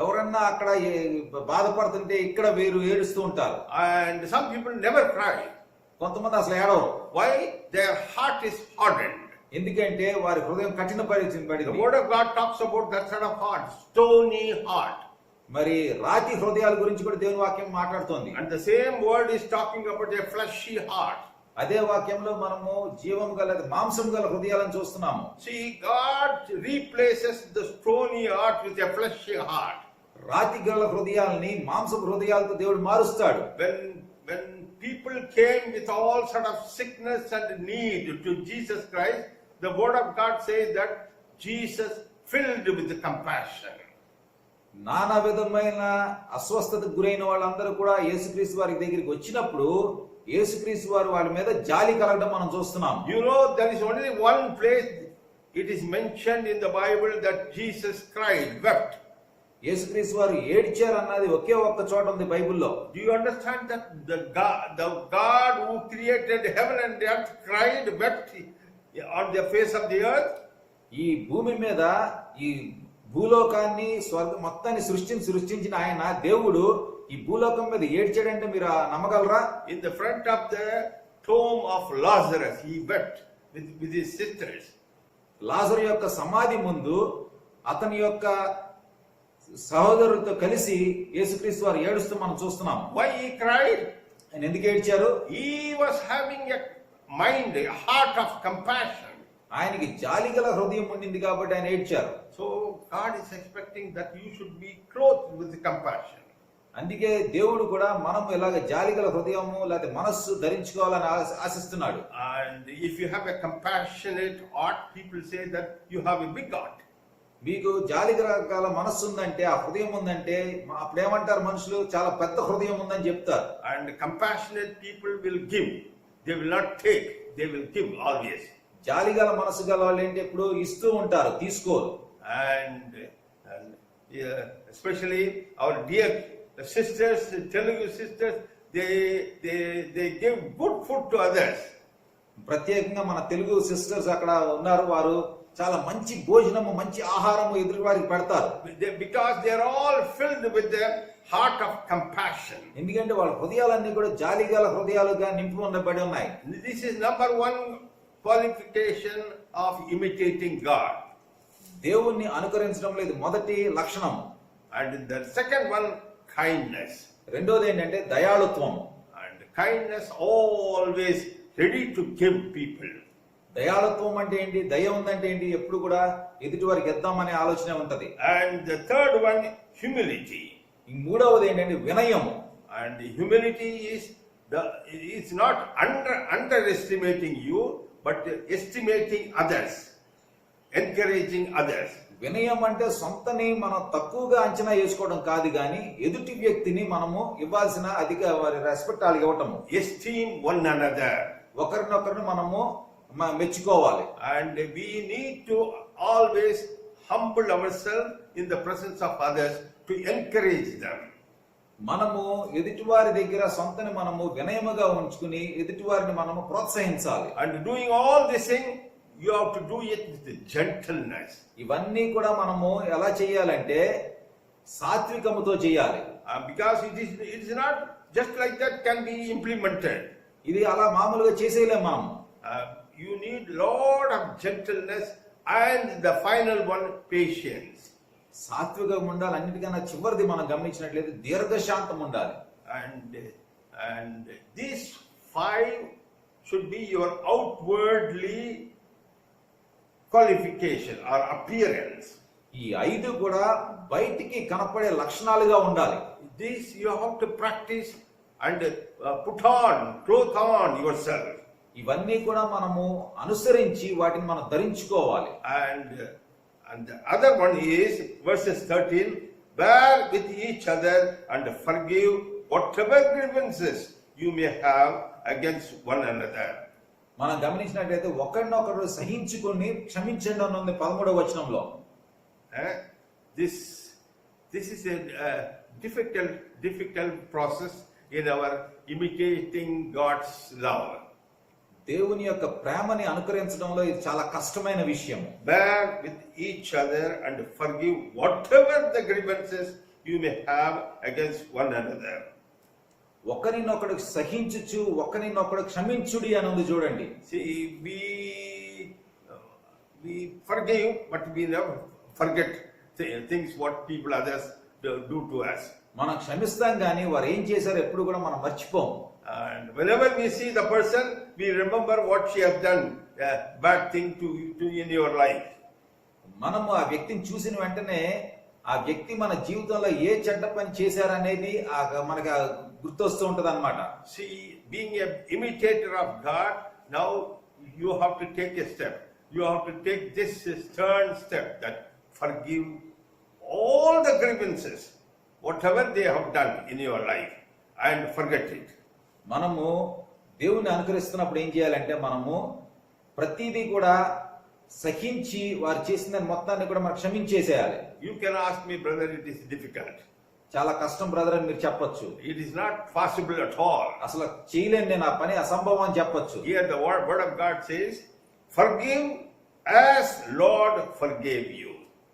ఎవరన్నా అక్కడ బాధపడుతుంటే ఇక్కడ వీరు ఏడుస్తూ ఉంటారు. And some people never cry. కొంతమంది అసలు ఏడవరు. Why? Their heart is hardened. ఎందుకంటే వారి హృదయం కఠినపరిచింది. The word of God talks about that sort of heart, stony heart. మరి రాతి హృదయాల గురించి కూడా దేవుని వాక్యం మాట్లాడుతోంది. And the same word is talking about a fleshy heart. అదే వాక్యంలో మనము జీవం గల మాంసం గల హృదయాలను చూస్తున్నాము. See, God replaces the stony heart with a fleshy heart. రాతి గల హృదయాల్ని మాంసం హృదయాలతో దేవుడు మారుస్తాడు. When people came with all sort of sickness and need to Jesus Christ, the word of God says that Jesus filled with compassion. నానా విధమైన అస్వస్థతకు గురైన వాళ్ళందరూ కూడా యేసుక్రీస్తు వారి దగ్గరికి వచ్చినప్పుడు యేసుక్రీస్తు వారు వాళ్ళ మీద జాలి కలగడం మనం చూస్తున్నాం. You know, there is only one place it is mentioned in the Bible that Jesus cried, wept. యేసుక్రీస్తు వారు ఏడ్చారు అన్నది ఒకే ఒక్క చోట ఉంది బైబిల్లో. Do you understand that the God who created heaven and earth cried, wept on the face of the earth? ఈ భూమి మీద ఈ భూలోకాన్ని స్వర్గం మొత్తాన్ని సృష్టించిన ఆయన దేవుడు ఈ భూలోకం మీద ఏడ్చాడంటే మీరు నమ్మగలరా? In the front of the tomb of Lazarus, he wept with his sisters. లాజరు యొక్క సమాధి ముందు అతని యొక్క సహోదరులతో కలిసి యేసుక్రీస్తు వారు ఏడుస్తూ మనం చూస్తున్నాం. Why he cried? ఆయన ఎందుకు ఏడ్చారు? He was having a mind, a heart of compassion. ఆయనకి జాలిగల హృదయం ఉండింది కాబట్టి ఆయన ఏడ్చారు. So God is expecting that you should be clothed with compassion. అందుకే దేవుడు కూడా మనం ఇలాగ జాలిగల హృదయము లేదా మనస్సు ధరించుకోవాలని ఆశిస్తున్నాడు. And if you have a compassionate heart, people say that you have a big heart. మీకు జాలిగల మనస్సు ఉందంటే, ఆ హృదయం ఉందంటే అప్పుడు ఏమంటారు మనుషులు? చాలా పెద్ద హృదయం ఉందని చెప్తారు. And compassionate people will give. They will not take. They will give always. జాలిగల మనసు గల వాళ్ళు ఏంటి? ఎప్పుడు ఇస్తూ ఉంటారు, తీసుకోరు. And especially our dear sisters, Telugu sisters, they give good food to others. ప్రత్యేకంగా మన తెలుగు సిస్టర్స్ అక్కడ ఉన్నారు. వారు చాలా మంచి భోజనము, మంచి ఆహారము ఎదురు వారికి పెడతారు. Because they are all filled with the heart of compassion. ఎందుకంటే వాళ్ళ హృదయాలన్నీ కూడా జాలిగల హృదయాలుగా నింపి ఉండబడి ఉన్నాయి. This is number one qualification of imitating God. దేవుణ్ణి అనుకరించడం లేదు మొదటి లక్షణం. And the second one, kindness. రెండోది ఏంటంటే దయాళుత్వం. And kindness always ready to give people. దయాళుత్వం అంటే ఏంటి? దయ ఉందంటే ఏంటి? ఎప్పుడు కూడా ఎదుటి వారికి ఇద్దామనే ఆలోచన ఉంటది. And the third one, humility. ఈ మూడవది ఏంటంటే వినయము. And humility is not underestimating you, but estimating others, encouraging others. వినయం అంటే సొంతని మనం తక్కువగా అంచనా వేసుకోవడం కాదు, కానీ ఎదుటి వ్యక్తిని మనము ఇవ్వాల్సిన అధిక రెస్పెక్ట్ వాళ్ళకి ఇవ్వటము. Esteem one another. ఒకరినొకరిని మనము మెచ్చుకోవాలి. And we need to always humble ourselves in the presence of others to encourage them. మనము ఎదుటివారి దగ్గర సొంతని మనము వినయముగా ఉంచుకుని ఎదుటివారిని మనము ప్రోత్సహించాలి. And doing all this thing, you have to do it with gentleness. ఇవన్నీ కూడా మనము ఎలా చేయాలంటే సాత్వికముతో చేయాలి. Because it is not just like that can be implemented. ఇది అలా మామూలుగా చేసేయలేం మనం. You need lot of gentleness, and the final one, patience. సాత్వికం ఉండాలి. అన్నిటికన్నా చివరిది మనం గమనించినట్లయితే దీర్ఘశాంతం ఉండాలి. And these five should be your outwardly qualification or appearance. ఈ ఐదు కూడా బయటికి కనపడే లక్షణాలుగా ఉండాలి. This you have to practice and put on, clothe on yourself. ఇవన్నీ కూడా మనము అనుసరించి వాటిని మనం ధరించుకోవాలి. And the other one is verses 13, bear with each other and forgive whatever grievances you may have against one another. మనం గమనించినట్లయితే ఒకరినొకరు సహించుకుని క్షమించండి అని ఉంది 13వ వచనంలో. This is a difficult process in our imitating God's love. దేవుని యొక్క ప్రేమని అనుకరించడంలో ఇది చాలా కష్టమైన విషయం. Bear with each other and forgive whatever the grievances you may have against one another. ఒకరినొకడు సహించుచు ఒకరినొకడు క్షమించుడి అని ఉంది చూడండి. See, we forgive, but we never forget things what people others do to us. మనం క్షమిస్తాం కానీ వారు ఏం చేశారో ఎప్పుడు కూడా మనం మర్చిపోం. And whenever we see the person, we remember what she has done, bad thing to in your life. మనము ఆ వ్యక్తిని చూసిన వెంటనే ఆ వ్యక్తి మన జీవితంలో ఏ చెడ్డ పని చేశారనేది మనకు గుర్తొస్తూ ఉంటది అన్నమాట. See, being an imitator of God, now you have to take a step. You have to take this stern step that forgive all the grievances, whatever they have done in your life, and forget it. మనము దేవుణ్ణి అనుకరిస్తున్నప్పుడు ఏం చేయాలంటే మనము ప్రతిదీ కూడా సహించి వారు చేసిన మొత్తాన్ని కూడా మనం క్షమించేసేయాలి. You can ask me, brother, it is difficult. చాలా కష్టం బ్రదర్ అని మీరు చెప్పొచ్చు. It is not possible at all. అసలు చేయలేను నేను ఆ పని, అసంభవం అని చెప్పొచ్చు. Here the word of God says, forgive as Lord forgave you.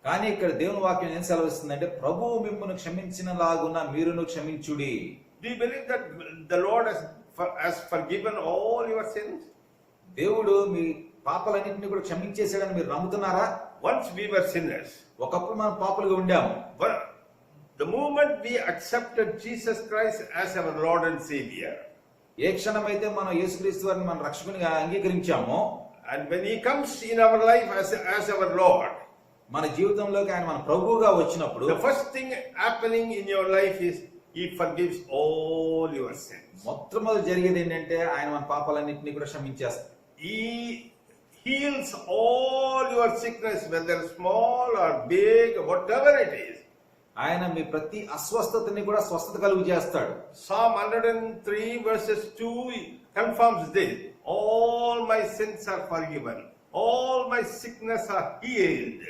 కానీ ఇక్కడ దేవుని వాక్యం ఏం సెలవిస్తుందంటే ప్రభువు మిమ్మును క్షమించిన లాగున మీరును క్షమించుడి. Do you believe that the Lord has forgiven all your sins? దేవుడు మీ పాపాలన్నింటినీ కూడా క్షమించేసాడని మీరు నమ్ముతున్నారా? Once we were sinners. ఒకప్పుడు మనం పాపులుగా ఉండాము. But the moment we accepted Jesus Christ as our Lord and Savior, ఏ క్షణమైతే మనం యేసుక్రీస్తు వారిని మన రక్షకునిగా అంగీకరించామో, and when He comes in our life as our Lord, మన జీవితంలోకి ఆయన మన ప్రభువుగా వచ్చినప్పుడు the first thing happening in your life is He forgives all your sins. మొట్టమొదటి జరిగేది ఏంటంటే ఆయన మన పాపాలన్నింటినీ కూడా క్షమించేస్తాడు. He heals all your sickness, whether small or big, whatever it is. ఆయన మీ ప్రతి అస్వస్థతని కూడా స్వస్థత కలుగు చేస్తాడు. Psalm 103 verses 2 confirms this. All my sins are forgiven. All my sickness are healed.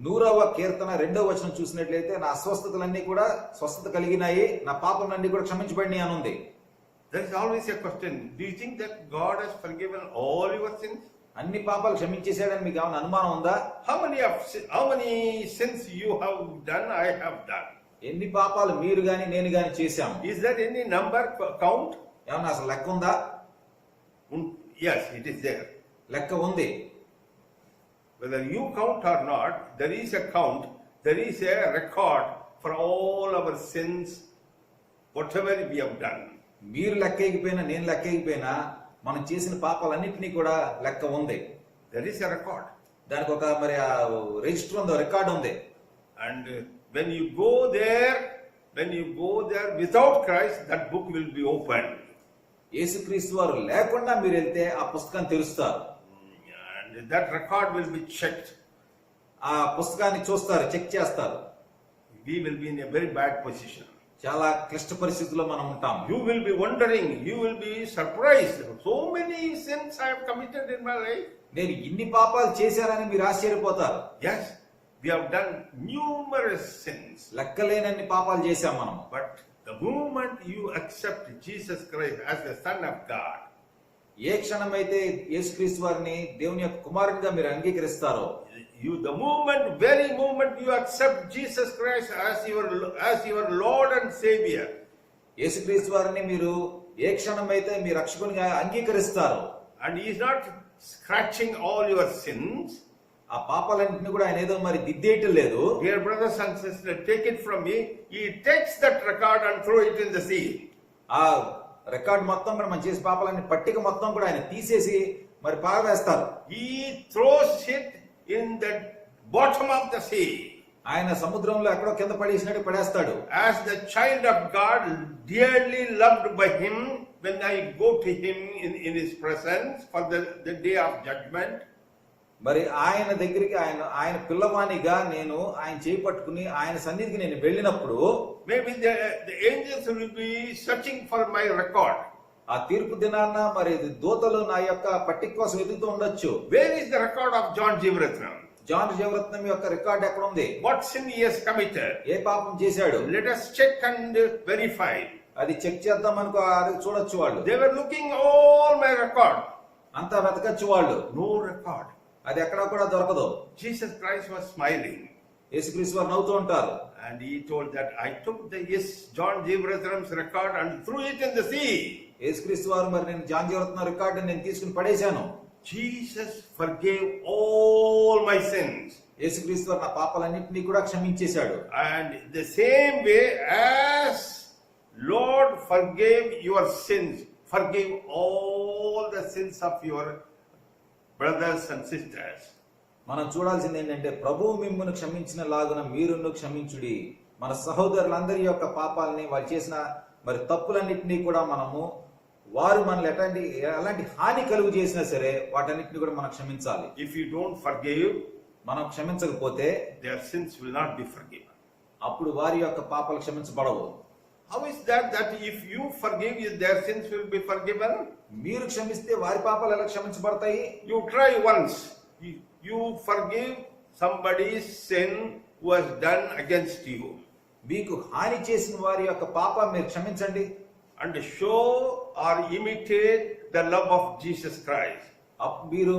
100వ కీర్తన 2వ వచనం చూసినట్లయితే నా అస్వస్థతలన్నీ కూడా స్వస్థత కలిగినాయి, నా పాపములన్నీ కూడా క్షమించబడినాయి అని ఉంది. There is always a question. Do you think that God has forgiven all your sins? అన్ని పాపాలు క్షమించేశాడని మీకు ఏమైనా అనుమానం ఉందా? How many sins you have done? I have done. ఎన్ని పాపాలు మీరు గాని నేను గాని చేశాము? Is there any number count? ఏమన్నా అసలు లెక్క ఉందా? Yes, it is there. లెక్క ఉంది. Whether you count or not, there is a count. There is a record for all our sins, whatever we have done. మీరు లెక్కైపోయినా నేను లెక్కైపోయినా మనం చేసిన పాపాలన్నింటినీ కూడా లెక్క ఉంది. There is a record. దానికి ఒక మరి రిజిస్టర్ ఉంది, రికార్డు ఉంది. And when you go there without Christ, that book will be opened. యేసుక్రీస్తు వారు లేకుండా మీరు వెళ్తే ఆ పుస్తకాన్ని తెరుస్తారు. And that record will be checked. ఆ పుస్తకాన్ని చూస్తారు, చెక్ చేస్తారు. We will be in a very bad position. చాలా క్లిష్ట పరిస్థితుల్లో మనం ఉంటాం. You will be wondering, you will be surprised. So many sins I have committed in my life. నేను ఇన్ని పాపాలు చేశానని మీరు ఆశ్చర్యపోతారు. Yes, we have done numerous sins. లెక్కలేనన్ని పాపాలు చేశాం మనం. But the moment you accept Jesus Christ as the Son of God, ఏ క్షణమైతే యేసుక్రీస్తు వారిని దేవుని యొక్క కుమారునిగా మీరు అంగీకరిస్తారో, very moment you accept Jesus Christ as your Lord and Savior, యేసుక్రీస్తు వారిని మీరు ఏ క్షణమైతే మీ రక్షకునిగా అంగీకరిస్తారో, and He is not scratching all your sins. ఆ పాపాలన్నింటినీ కూడా ఆయన ఏదో మరి దిద్దేయటం లేదు. Dear brothers and sisters, take it from me. He takes that record and throw it in the sea. ఆ రికార్డ్ మొత్తం కూడా మనం చేసే పాపాలన్నీ పట్టిక మొత్తం కూడా ఆయన తీసేసి మరి పారవేస్తారు. He throws it in the bottom of the sea. ఆయన సముద్రంలో ఎక్కడో కింద పడేసినట్టు పడేస్తాడు. As the child of God, dearly loved by Him when I go to him in his presence for the day of judgment, మరి ఆయన దగ్గరికి ఆయన పిల్లవానిగా నేను ఆయన చేయి పట్టుకుని ఆయన సన్నిధికి నేను వెళ్ళినప్పుడు maybe the angels will be searching for my record. ఆ తీర్పు దినాన్న మరి దూతలు నా యొక్క పట్టిక కోసం వెతుకుతూ ఉండొచ్చు. Where is the record of John Jeevaratnam? John Jeevaratnam యొక్క రికార్డ్ ఎక్కడ ఉంది? What sin he has committed? ఏ పాపం చేశాడు? Let us check and verify. అది చెక్ చేద్దాం అనుకో, అది చూడొచ్చు వాళ్ళు. They were looking all my record. అంతా వెతకచ్చు వాళ్ళు. No record. అది ఎక్కడ కూడా దొరకదు. Jesus Christ was smiling. యేసుక్రీస్తు వారు నవ్వుతూ ఉంటారు. And he told that I took John Jeevaratnam's record and threw it in the sea. యేసుక్రీస్తు వారు మరి నేను జాన్ జీవరత్నం రికార్డు నేను తీసుకుని పడేశాను. Jesus forgave all my sins. యేసుక్రీస్తు వారు నా పాపాలన్నింటినీ కూడా క్షమించేశాడు. And the same way as Lord forgave your sins, forgive all the sins of your brothers and sisters. మనం చూడాల్సింది ఏంటంటే ప్రభువు మిమ్మును క్షమించిన లాగున మీరును క్షమించుడి. మన సహోదరులందరి యొక్క పాపాలని వాళ్ళు చేసిన మరి తప్పులన్నింటినీ కూడా మనము వారు మనల్ని ఎలాంటి హాని కలుగు చేసినా సరే వాటన్నిటిని కూడా మనం క్షమించాలి. If you don't forgive, మనం క్షమించకపోతే their sins will not be forgiven. అప్పుడు వారి యొక్క పాపాలు క్షమించబడవు. How is that if you forgive, their sins will be forgiven? మీరు క్షమిస్తే వారి పాపాలు ఎలా క్షమించబడతాయి? You try once. You forgive somebody's sin who has done against you. మీకు హాని చేసిన వారి యొక్క పాపం మీరు క్షమించండి. And show or imitate the love of Jesus Christ. మీరు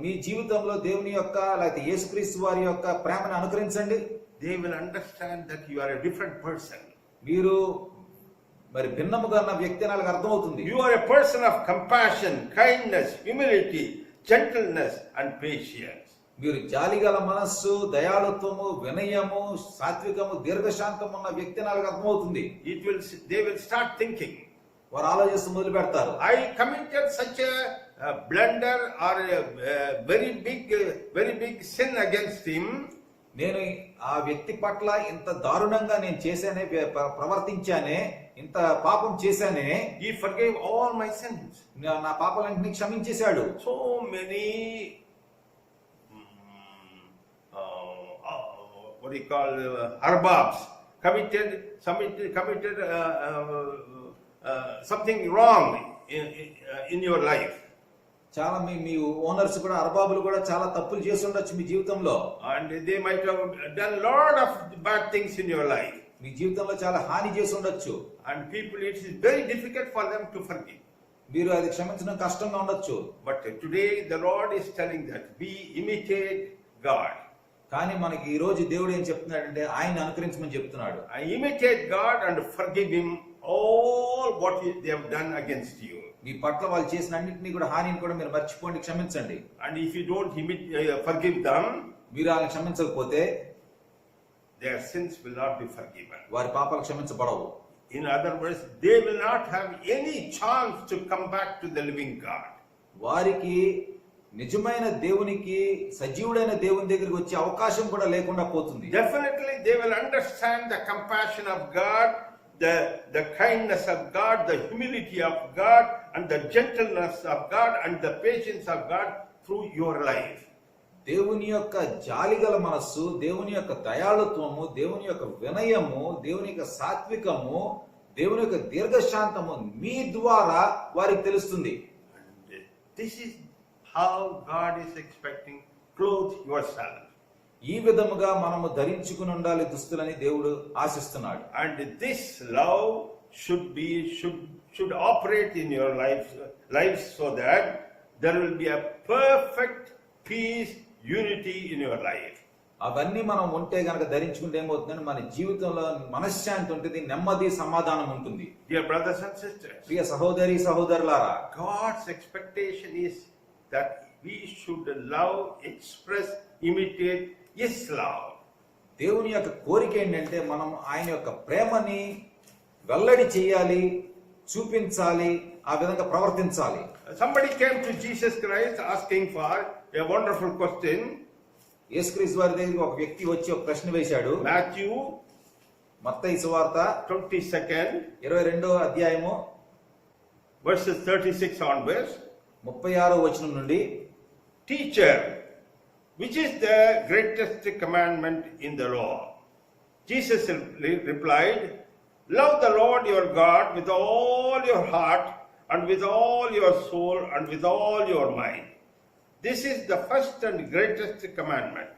మీ జీవితంలో దేవుని యొక్క లేకపోతే యేసుక్రీస్తు వారి యొక్క ప్రేమను అనుకరించండి. They will understand that you are a different person. మీరు మరి భిన్నముగా ఉన్న వ్యక్తి అని వాళ్ళకి అర్థమవుతుంది. You are a person of compassion, kindness, humility, gentleness and patience. మీరు జాలిగల మనస్సు, దయాళుత్వము, వినయము, సాత్వికము, దీర్ఘశాంతం ఉన్న వ్యక్తి అని వాళ్ళకి అర్థమవుతుంది. They will start thinking, వారు ఆలోచిస్తూ మొదలు పెడతారు. I committed such a blunder or a very big sin against him. నేను ఆ వ్యక్తి పట్ల ఇంత దారుణంగా నేను చేశానే, ప్రవర్తించానే, ఇంత పాపం చేశానే. He forgave all my sins. నా పాపాలన్నింటినీ క్షమించేశాడు. So many what do you call arbabs committed something wrong in your life. చాలా మీ ఓనర్స్ కూడా అర్బాబులు కూడా చాలా తప్పులు చేసి ఉండొచ్చు మీ జీవితంలో. And they might have done lot of bad things in your life. మీ జీవితంలో చాలా హాని చేసి ఉండొచ్చు. And people, it is very difficult for them to forgive. మీరు అది క్షమించడం కష్టంగా ఉండొచ్చు. But today the Lord is telling that we imitate God. కానీ మనకి ఈ రోజు దేవుడు ఏం చెప్తున్నాడంటే ఆయన అనుకరించమని చెప్తున్నాడు. I imitate God and forgive him all what they have done against you. మీ పట్ల వాళ్ళు చేసిన అన్నింటినీ కూడా హానిని కూడా మీరు మర్చిపోండి, క్షమించండి. And if you don't forgive them, మీరు వాళ్ళని క్షమించకపోతే their sins will not be forgiven. వారి పాపాలు క్షమించబడవు. In other words, they will not have any chance to come back to the living God. వారికి నిజమైన దేవునికి, సజీవుడైన దేవుని దగ్గరికి వచ్చే అవకాశం కూడా లేకుండా పోతుంది. Definitely they will understand the compassion of God, the kindness of God, the humility of God, and the gentleness of God, and the patience of God through your life. దేవుని యొక్క జాలిగల మనస్సు, దేవుని యొక్క దయాళుత్వము, దేవుని యొక్క వినయము, దేవుని యొక్క సాత్వికము, దేవుని యొక్క దీర్ఘశాంతము మీ ద్వారా వారికి తెలుస్తుంది. And this is how God is expecting. Clothe yourself. ఈ విధముగా మనము ధరించుకుని ఉండాలి దుస్తులని దేవుడు ఆశిస్తున్నాడు. And this love should operate in your life so that there will be a perfect peace, unity in your life. అవన్నీ మనం ఉంటే గనక ధరించుకుంటే ఏమవుతుందంటే మన జీవితంలో మనశ్శాంతి ఉంటుంది, నెమ్మది, సమాధానం ఉంటుంది. Dear brothers and sisters, ప్రియ సహోదరి సహోదరులారా, God's expectation is that we should love, express, imitate His love. దేవుని యొక్క కోరిక ఏంటంటే మనం ఆయన యొక్క ప్రేమని వెల్లడి చేయాలి, చూపించాలి, ఆ విధంగా ప్రవర్తించాలి. Somebody came to Jesus Christ asking for a wonderful question. యేసుక్రీస్తు వారి దగ్గరికి ఒక వ్యక్తి వచ్చి ఒక ప్రశ్న వేశాడు. Matthew మత్తయి సువార్త 22nd 22వ అధ్యాయము verses 36 onwards. 36వ వచనం నుండి, Teacher, which is the greatest commandment in the law? Jesus replied, love the Lord your God with all your heart and with all your soul and with all your mind. This is the first and greatest commandment.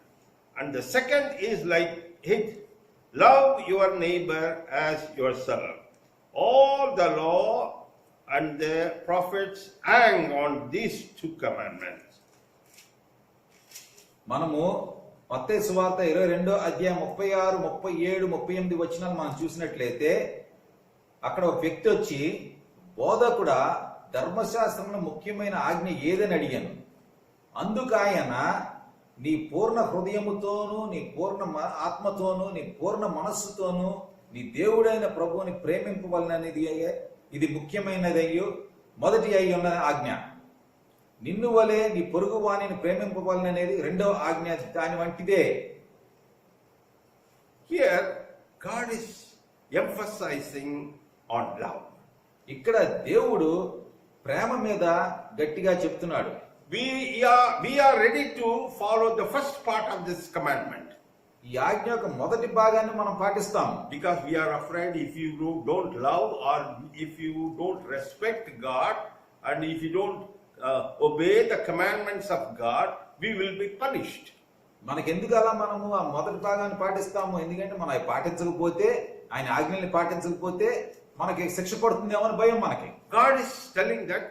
And the second is like it, love your neighbor as yourself. All the law and the prophets hang on these two commandments. మనము మత్తయి సువార్త 22వ అధ్యాయం 36, 37, 38 వచనాలు మనం చూసినట్లయితే, అక్కడ ఒక వ్యక్తి వచ్చి, బోధకుడా, ధర్మశాస్త్రంలో ముఖ్యమైన ఆజ్ఞ ఏదని అడిగాను. అందుకు ఆయన, నీ పూర్ణ హృదయముతోను, నీ పూర్ణ ఆత్మతోను, నీ పూర్ణ మనస్సుతోను నీ దేవుడైన ప్రభువుని ప్రేమింపవలననేది ఇది ముఖ్యమైనదయ్యు మొదటి అయి ఉన్న ఆజ్ఞ. నిన్ను వలె నీ పొరుగు వాణిని ప్రేమింపవలననేది రెండవ ఆజ్ఞ దాని వంటిదే. Here God is emphasizing on love. ఇక్కడ దేవుడు ప్రేమ మీద గట్టిగా చెప్తున్నాడు. We are ready to follow the first part of this commandment. ఈ ఆజ్ఞ యొక్క మొదటి భాగాన్ని మనం పాటిస్తాము. Because we are afraid if you don't love or if you don't respect God and if you don't obey the commandments of God, we will be punished. మనకెందుకు అలా మనము ఆ మొదటి భాగాన్ని పాటిస్తాము? ఎందుకంటే మనం అవి పాటించకపోతే, ఆయన ఆజ్ఞల్ని పాటించకపోతే మనకి శిక్ష పడుతుందేమో అని భయం మనకి. God is telling that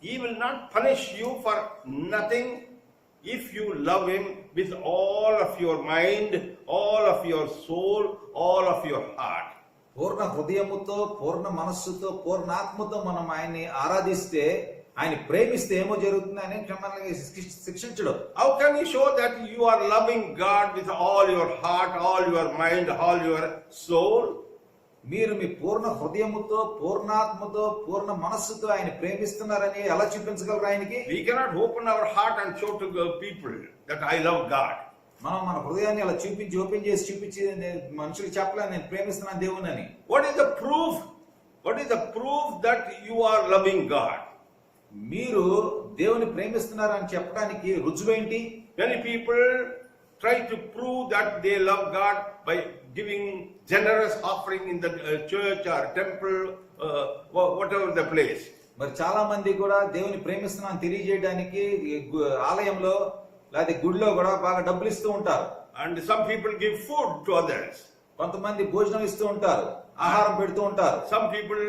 He will not punish you for nothing if you love Him with all of your mind, all of your soul, all of your heart. పూర్ణ హృదయముతో, పూర్ణ మనస్సుతో, పూర్ణాత్మతో మనం ఆయన్ని ఆరాధిస్తే, ఆయన ప్రేమిస్తే ఏమో జరుగుతుంది అని మనల్ని శిక్షించడు. How can you show that you are loving God with all your heart, all your mind, all your soul? మీరు మీ పూర్ణ హృదయముతో, పూర్ణాత్మతో, పూర్ణ మనస్సుతో ఆయన ప్రేమిస్తున్నారని ఎలా చూపించగలరు ఆయనకి? We cannot open our heart and show to the people that I love God. మనం మన హృదయాన్ని అలా ఓపెన్ చేసి చూపించి మనుషులకు చెప్పలే నేను ప్రేమిస్తున్నాను దేవుని అని. What is the proof? What is the proof that you are loving God? మీరు దేవుని ప్రేమిస్తున్నారని చెప్పడానికి రుజువేంటి? Many people try to prove that they love God by giving generous offering in the church or temple, whatever the place. మరి చాలా మంది కూడా దేవుని ప్రేమిస్తున్నాను తెలియజేయడానికి ఆలయంలో లేదా గుడిలో కూడా బాగా డబ్బులు ఇస్తూ ఉంటారు. And some people give food to others. కొంతమంది భోజనం ఇస్తూ ఉంటారు, ఆహారం పెడుతూ ఉంటారు. Some people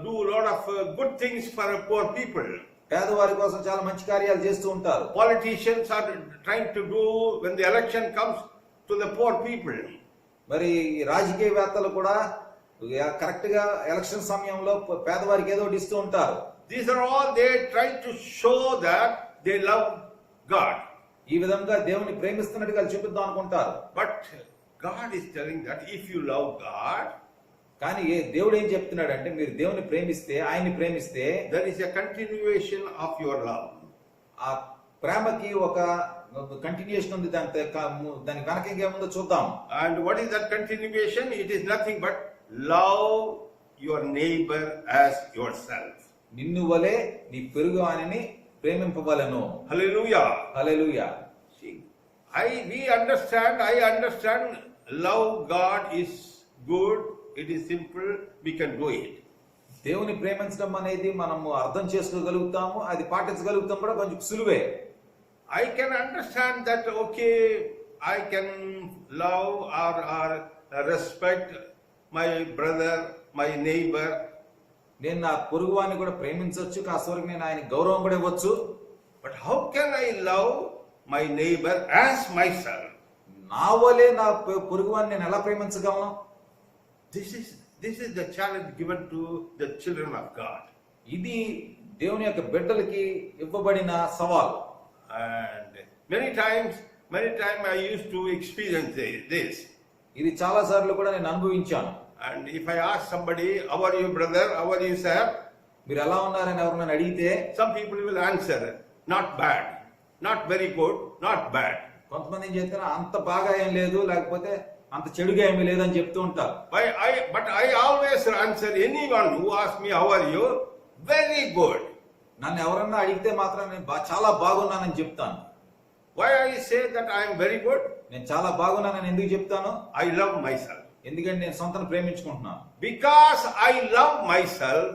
do a lot of good things for poor people. పేదవారి కోసం చాలా మంచి కార్యాలు చేస్తూ ఉంటారు. Politicians are trying to do when the election comes to the poor people. మరి రాజకీయవేత్తలు కూడా కరెక్ట్ గా ఎలక్షన్ సమయంలో పేదవారికి ఏదో ఒకటి ఇస్తూ ఉంటారు. These are all they try to show that they love God. ఈ విధంగా దేవుని ప్రేమిస్తున్నట్టుగా చూపిద్దాం అనుకుంటారు. But God is telling that if you love God, కానీ దేవుడు ఏం చెప్తున్నాడంటే, మీరు దేవుని ప్రేమిస్తే, ఆయన్ని ప్రేమిస్తే there is a continuation of your love. ఆ ప్రేమకి ఒక కంటిన్యూషన్ ఉంది. దాని వెనక ఇంకేముందో చూద్దాం. And what is that continuation? It is nothing but love your neighbor as yourself. నిన్ను వలె నీ పొరుగు వానిని ప్రేమింపవలెను. Hallelujah. Hallelujah. See, I understand love God is good. It is simple. We can do it. దేవుని ప్రేమించడం అనేది మనము అర్థం చేసుకోగలుగుతాము, అది పాటించగలుగుతాం కూడా కొంచెం సులువే. I can understand that, okay, I can love or respect my brother, my neighbor. నేను నా పొరుగువాన్ని కూడా ప్రేమించవచ్చు, కాస్త వరకు నేను ఆయన గౌరవం కూడా ఇవ్వచ్చు. But how can I love my neighbor as myself? నా వలే నా పొరుగువాన్ని నేను ఎలా ప్రేమించగలను? This is the challenge given to the children of God. ఇది దేవుని యొక్క బిడ్డలకి ఇవ్వబడిన సవాల్. And many times I used to experience this. ఇది చాలా సార్లు కూడా నేను అనుభవించాను. And if I ask somebody, how are you brother, how are you sir? మీరు ఎలా ఉన్నారని ఎవరైనా అడిగితే Some people will answer, not bad, not very good, not bad. కొంతమంది ఏం చెప్తారు, అంత బాగా ఏం లేదు, లేకపోతే అంత చెడుగా ఏమీ లేదని చెప్తూ ఉంటారు. But I always answer anyone who asks me, how are you? Very good. నన్ను ఎవరన్నా అడిగితే మాత్రం నేను చాలా బాగున్నానని చెప్తాను. Why I say that I am very good? నేను చాలా బాగున్నానని ఎందుకు చెప్తాను? I love myself. ఎందుకంటే నేను సొంతను ప్రేమించుకుంటున్నాను. Because I love myself,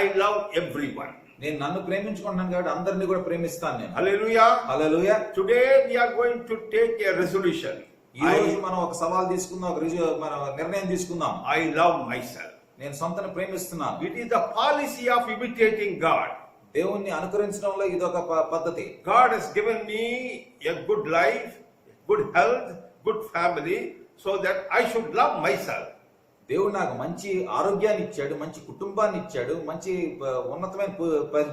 I love everyone. నేను నన్ను ప్రేమించుకుంటున్నాను కాబట్టి అందరినీ కూడా ప్రేమిస్తాను నేను. Hallelujah. Hallelujah. Today we are going to take a resolution. ఈ రోజు మనం ఒక సవాల్ తీసుకుందాం, మన నిర్ణయం తీసుకుందాం. I love myself. నేను సొంతను ప్రేమిస్తున్నాను. It is the policy of imitating God. దేవుణ్ణి అనుకరించడంలో ఇదొక పద్ధతి. God has given me a good life, good health, good family, so that I should love myself. దేవుడు నాకు మంచి ఆరోగ్యాన్ని ఇచ్చాడు, మంచి కుటుంబాన్ని ఇచ్చాడు, మంచి ఉన్నతమైన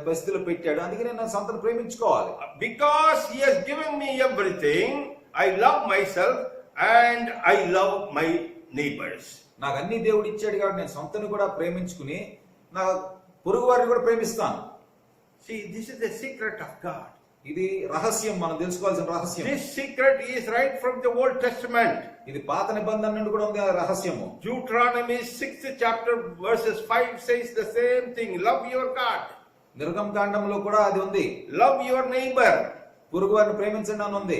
పరిస్థితులు పెట్టాడు. అందుకే నేను నా సొంతను ప్రేమించుకోవాలి. Because He has given me everything, I love myself and I love my neighbors. నాకు అన్ని దేవుడు ఇచ్చాడు కాబట్టి నేను సొంతను కూడా ప్రేమించుకుని నా పొరుగు వారిని కూడా ప్రేమిస్తాను. See, this is the secret of God. ఇది రహస్యం, మనం తెలుసుకోవాల్సిన రహస్యం. This secret is right from the Old Testament. ఇది పాత నిబంధన నుండి కూడా ఉంది ఆ రహస్యము. Deuteronomy 6th chapter verses 5 says the same thing. Love your God. నిర్గమకాండంలో కూడా అది ఉంది. Love your neighbor. పొరుగు వారిని ప్రేమించండి అని ఉంది.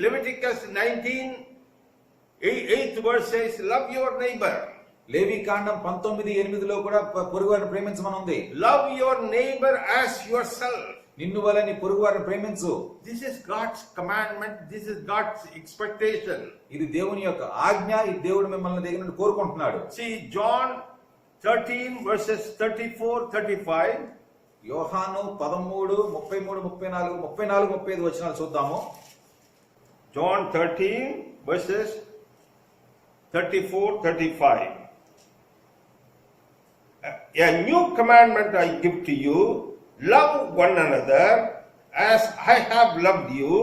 Leviticus 19:8 verse says, love your neighbor. లేవీకాండం 19:8లో కూడా పొరుగు వారిని ప్రేమించమని ఉంది. Love your neighbor as yourself. నిన్ను వలె నీ పొరుగు వారిని ప్రేమించు. This is God's commandment. This is God's expectation. ఇది దేవుని యొక్క ఆజ్ఞ. ఇది దేవుడు మిమ్మల్ని దగ్గర నుండి కోరుకుంటున్నాడు. See, John 13 verses 34-35. యోహాను 13, 33, 34, 35 వచనాలు చూద్దాము. John 13 verses 34-35. A new commandment I give to you, love one another as I have loved you,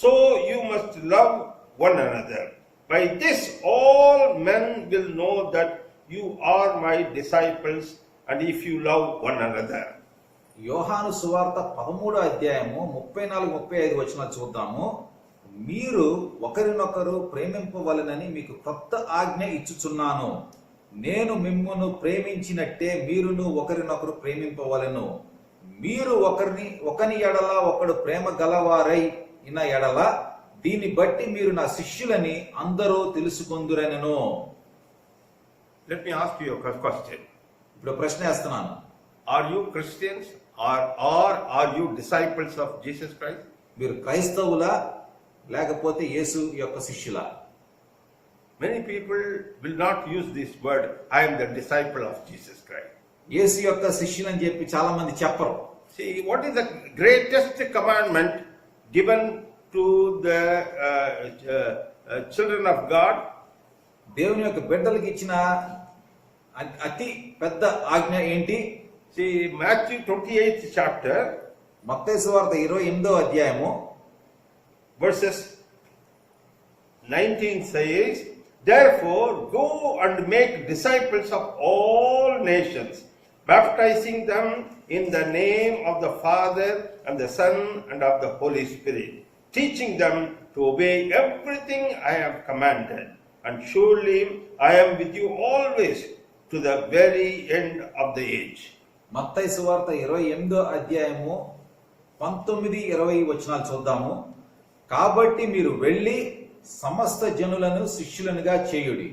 so you must love one another. By this all men will know that you are my disciples, and if you love one another. యోహాను సువార్త 13వ అధ్యాయము 34, 35 వచనాలు చూద్దాము. మీరు ఒకరినొకరు ప్రేమింపవలెనని మీకు కొత్త ఆజ్ఞ ఇచ్చుచున్నాను. నేను మిమ్మును ప్రేమించినట్టే మీరును ఒకరినొకరు ప్రేమింపవలెను. మీరు ఒకని ఎడల ఒకడు ప్రేమ గలవారై ఇన ఎడల దీన్ని బట్టి మీరు నా శిష్యులని అందరూ తెలుసుకొందురనెను. Let me ask you a question. ఇప్పుడు ప్రశ్న వేస్తున్నాను. Are you Christians or are you disciples of Jesus Christ? మీరు క్రైస్తవులా లేకపోతే యేసు యొక్క శిష్యులా? Many people will not use this word, I am the disciple of Jesus Christ. యేసు యొక్క శిష్యులని చెప్పి చాలా మంది చెప్పరు. See, what is the greatest commandment given to the children of God? దేవుని యొక్క బిడ్డలకు ఇచ్చిన అతి పెద్ద ఆజ్ఞ ఏంటి? See, Matthew 28th chapter, మత్తయి సువార్త 28వ అధ్యాయము verses 19 says, therefore go and make disciples of all nations, baptizing them in the name of the Father and the Son and of the Holy Spirit, teaching them to obey everything I have commanded. And surely I am with you always to the very end of the age. మత్తయి సువార్త 28వ అధ్యాయము 19, 20 వచనాలు చూద్దాము. కాబట్టి మీరు వెళ్ళి సమస్త జనులను శిష్యులనుగా చేయుడి.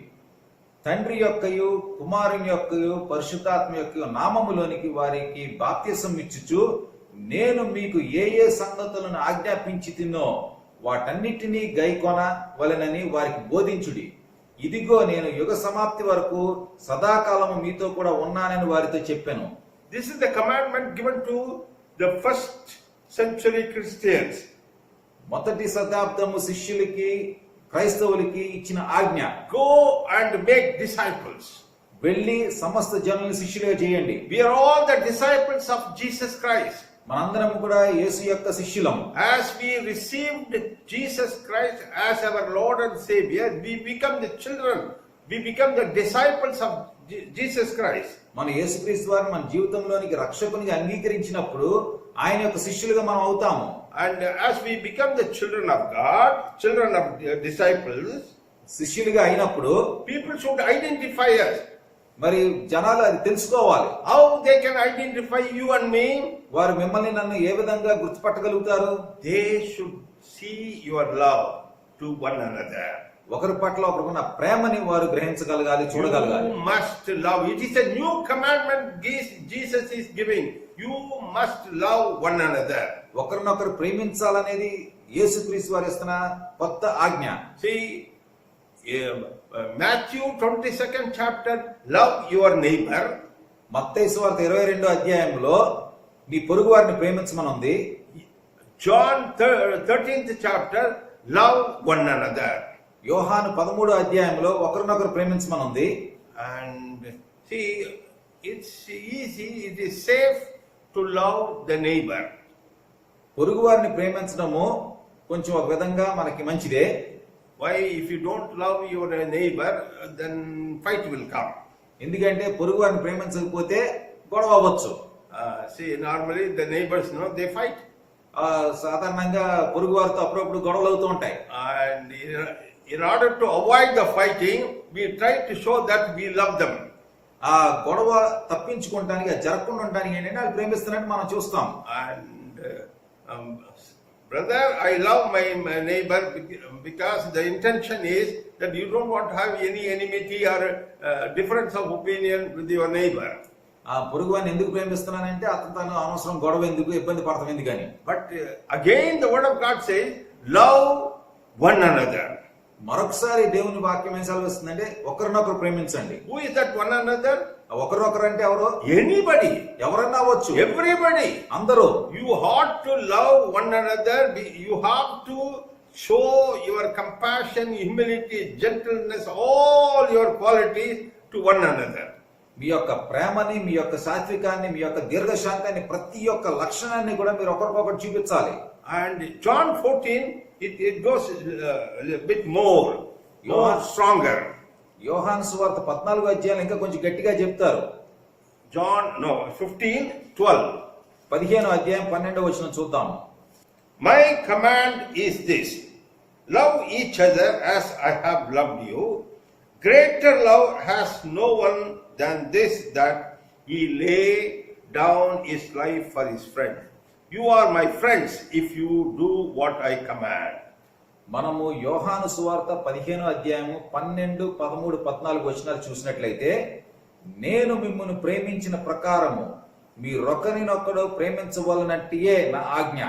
తండ్రి యొక్కయు కుమారుని యొక్కయు పరిశుద్ధాత్మ యొక్క నామములోనికి వారికి బాప్తిసం ఇచ్చుచు నేను మీకు ఏ ఏ సంగతులను ఆజ్ఞాపించి తిన్నో వాటన్నిటినీ గైకొన వలెనని వారికి బోధించుడి. ఇదిగో నేను యుగ సమాప్తి వరకు సదాకాలము మీతో కూడా ఉన్నానని వారితో చెప్పాను. This is the commandment given to the first century Christians. మొదటి శతాబ్దము శిష్యులకి క్రైస్తవులకి ఇచ్చిన ఆజ్ఞ. Go and make disciples. వెళ్ళి సమస్త జనులను శిష్యులుగా చేయండి. We are all the disciples of Jesus Christ. మనందరం కూడా యేసు యొక్క శిష్యులం. As we received Jesus Christ as our Lord and Savior, we become the children. We become the disciples of Jesus Christ. మన యేసుక్రీస్తు వారిని మన జీవితంలోనికి రక్షకునిగా అంగీకరించినప్పుడు ఆయన యొక్క శిష్యులుగా మనం అవుతాము. And as we become the children of God, children of disciples, శిష్యులుగా అయినప్పుడు people should identify us. మరి జనాలు అది తెలుసుకోవాలి. How they can identify you and me? వారు మిమ్మల్ని నన్ను ఏ విధంగా గుర్తుపట్టగలుగుతారు? They should see your love to one another. ఒకరి పట్ల ఒకరికున్న ప్రేమని వారు గ్రహించగలగాలి, చూడగలగాలి. You must love. It is a new commandment Jesus is giving. You must love one another. ఒకరినొకరు ప్రేమించాలనేది యేసుక్రీస్తు వారు ఇస్తున్న కొత్త ఆజ్ఞ. See, Matthew 22nd chapter, love your neighbor. మత్తయి సువార్త 22వ అధ్యాయంలో నీ పొరుగు వారిని ప్రేమించమని ఉంది. John 13th chapter, love one another. యోహాను 13వ అధ్యాయంలో ఒకరినొకరు ప్రేమించమని ఉంది. And see, it's easy, it is safe to love the neighbor. పొరుగు వారిని ప్రేమించడము కొంచెం ఒక విధంగా మనకి మంచిదే. Why? If you don't love your neighbor, then fight will come. ఎందుకంటే పొరుగు వారిని ప్రేమించకపోతే గొడవ అవ్వచ్చు. See, normally the neighbors, they fight. సాధారణంగా పొరుగు వారితో అప్పుడప్పుడు గొడవలు అవుతూ ఉంటాయి. And in order to avoid the fighting, we try to show that we love them. ఆ గొడవ తప్పించుకోవడానికి, జరగకుండా ఉండడానికి ఏంటంటే వాళ్ళు ప్రేమిస్తున్నట్టు మనం చూస్తాం. And brother, I love my neighbor because the intention is that you don't want to have any enmity or difference of opinion with your neighbor. ఆ పొరుగు వారిని ఎందుకు ప్రేమిస్తున్నానంటే అతను తను అనవసరం గొడవ ఎందుకు, ఇబ్బంది పడతాం ఎందుకని. But again the word of God says, love one another. మరొకసారి దేవుని వాక్యం ఏం సెలవిస్తుందంటే ఒకరినొకరు ప్రేమించండి. Who is that one another? ఒకరినొకరు అంటే ఎవరు? Anybody. ఎవరన్నా అవ్వచ్చు. Everybody. అందరూ. You ought to love one another. You have to show your compassion, humility, gentleness, all your qualities to one another. మీ యొక్క ప్రేమని, మీ యొక్క సాత్వికాన్ని, మీ యొక్క దీర్ఘశాంతాన్ని, ప్రతి ఒక్క లక్షణాన్ని కూడా మీరు ఒకరికొకరు చూపించాలి. And John 14, it goes a bit more stronger. యోహాను సువార్త 14వ అధ్యాయంలో ఇంకా కొంచెం గట్టిగా చెప్తారు. 15:12. 15వ అధ్యాయం 12వ వచనం చూద్దాం. My command is this: love each other as I have loved you. Greater love has no one than this, that he lay down his life for his friend. You are my friends if you do what I command. మనము యోహాను సువార్త 15వ అధ్యాయము 12, 13, 14 వచనాలు చూసినట్లయితే, నేను మిమ్మును ప్రేమించిన ప్రకారము మీరొకరినొకడు ప్రేమించవలనట్టియే నా ఆజ్ఞ.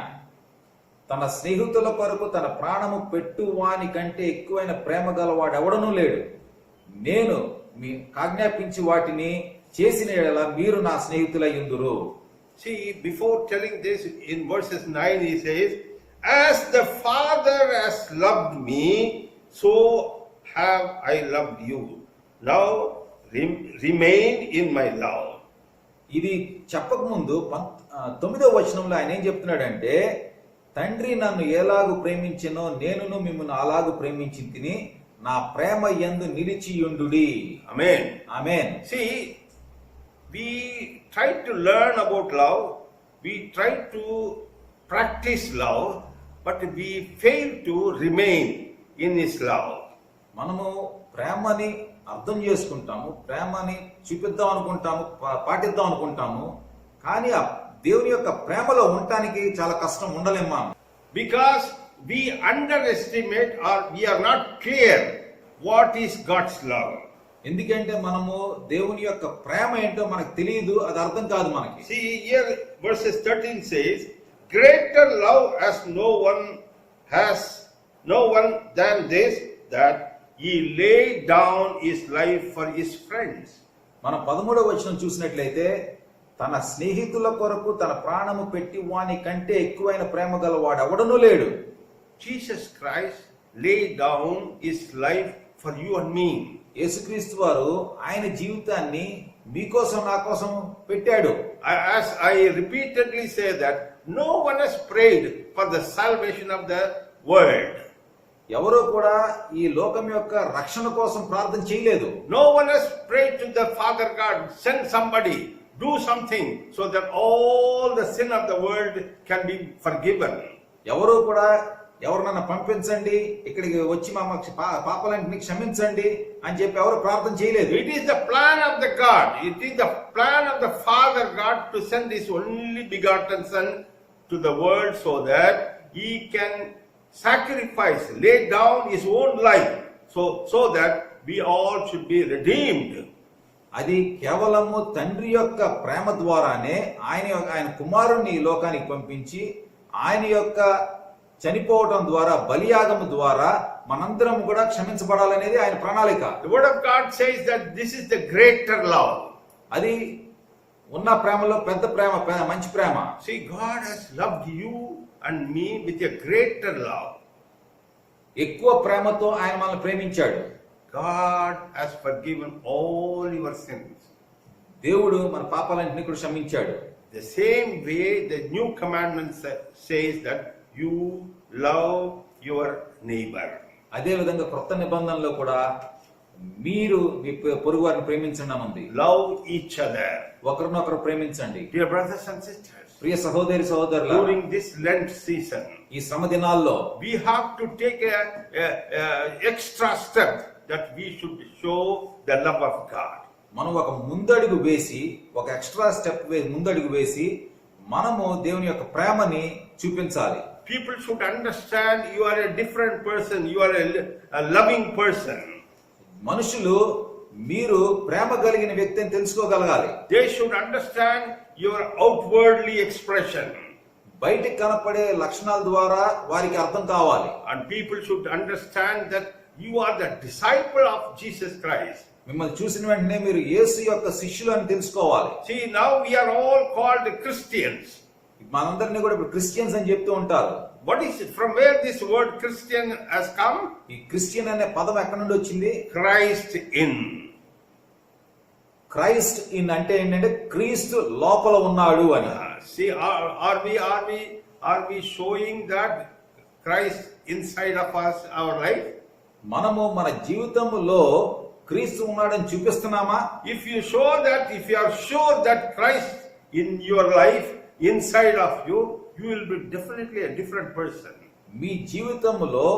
తన స్నేహితుల కొరకు తన ప్రాణము పెట్టువాని కంటే ఎక్కువైన ప్రేమ గలవాడెవడనూ లేడు. నేను మీ ఆజ్ఞాపించి వాటిని చేసిన యెడల మీరు నా స్నేహితులయ్యుందురు. See, before telling this, in verses 9 he says, as the Father has loved me, so have I loved you. Now remain in my love. ఇది చెప్పకముందు 9వ వచనంలో ఆయన ఏం చెప్తున్నాడంటే, తండ్రి నన్ను ఎలాగు ప్రేమించెనో నేనును మిమ్మల్ని అలాగు ప్రేమించితిని, నా ప్రేమ యందు నిలిచియుండుడి. Amen. Amen. See, we try to learn about love, we try to practice love, but we fail to remain in his love. మనము ప్రేమని అర్థం చేసుకుంటాము, ప్రేమని చూపిద్దాం అనుకుంటాము, పాటిద్దాం అనుకుంటాము, కానీ ఆ దేవుని యొక్క ప్రేమలో ఉండటానికి చాలా కష్టం, ఉండలేమ్మా. Because we underestimate or we are not clear what is God's love. ఎందుకంటే మనము దేవుని యొక్క ప్రేమ ఏంటో మనకు తెలియదు, అది అర్థం కాదు మనకి. See, here verses 13 says, greater love has no one than this, that he laid down his life for his friends. మనం 13వ వచనం చూసినట్లయితే, తన స్నేహితుల కొరకు తన ప్రాణము పెట్టి వాని కంటే ఎక్కువైన ప్రేమ గలవాడు ఎవడనూ లేడు. Jesus Christ laid down his life for you and me. యేసుక్రీస్తు వారు ఆయన జీవితాన్ని మీకోసం నా కోసం పెట్టాడు. As I repeatedly say that no one has prayed for the salvation of the world. ఎవరో కూడా ఈ లోకం యొక్క రక్షణ కోసం ప్రార్థన చేయలేదు. No one has prayed to the Father God, send somebody, do something so that all the sin of the world can be forgiven. ఎవరో కూడా ఎవరినన్నా పంపించండి, ఇక్కడికి వచ్చి మా పాపాలన్నింటినీ క్షమించండి అని చెప్పి ఎవరు ప్రార్థన చేయలేదు. It is the plan of the God. It is the plan of the Father God to send His only begotten Son to the world so that He can sacrifice, lay down His own life, so that we all should be redeemed. అది కేవలము తండ్రి యొక్క ప్రేమ ద్వారానే ఆయన కుమారుణ్ణి ఈ లోకానికి పంపించి ఆయన యొక్క చనిపోవడం ద్వారా, బలియాగము ద్వారా మనందరం కూడా క్షమించబడాలనేది ఆయన ప్రణాళిక. The word of God says that this is the greater love. అది ఉన్న ప్రేమలో పెద్ద ప్రేమ, మంచి ప్రేమ. See, God has loved you and me with a greater love. ఎక్కువ ప్రేమతో ఆయన మనల్ని ప్రేమించాడు. God has forgiven all your sins. దేవుడు మన పాపాలన్నింటినీ కూడా క్షమించాడు. The same way the new commandment says that you love your neighbor. అదే విధంగా క్రొత్త నిబంధనలో కూడా మీరు మీ పొరుగు వారిని ప్రేమించండి అని ఉంది. Love each other. ఒకరినొకరు ప్రేమించండి. Dear brothers and sisters, ప్రియ సహోదరి సహోదరులు, during this Lent season, ఈ శ్రమ దినాల్లో we have to take a extra step that we should show the love of God. మనం ఒక ముందడుగు వేసి, ఒక ఎక్స్ట్రా స్టెప్ ముందడుగు వేసి మనము దేవుని యొక్క ప్రేమని చూపించాలి. People should understand you are a different person, you are a loving person. మనుషులు మీరు ప్రేమ కలిగిన వ్యక్తి అని తెలుసుకోగలగాలి. They should understand your outwardly expression. బయటికి కనపడే లక్షణాల ద్వారా వారికి అర్థం కావాలి. And people should understand that you are the disciple of Jesus Christ. మిమ్మల్ని చూసిన వెంటనే మీరు యేసు యొక్క శిష్యులు అని తెలుసుకోవాలి. See, now we are all called Christians. మనందరినీ కూడా ఇప్పుడు క్రిస్టియన్స్ అని చెప్తూ ఉంటారు. What is it? From where this word Christian has come? ఈ క్రిస్టియన్ అనే పదం ఎక్కడి నుండి వచ్చింది? Christ in. క్రైస్ట్ ఇన్ అంటే ఏంటంటే క్రీస్తు లోపల ఉన్నాడు అని. See, are we showing that Christ inside of us, our life? మనము మన జీవితంలో క్రీస్తు ఉన్నాడని చూపిస్తున్నామా? If you show that, if you are sure that Christ in your life, inside of you, you will be definitely a different person. మీ జీవితంలో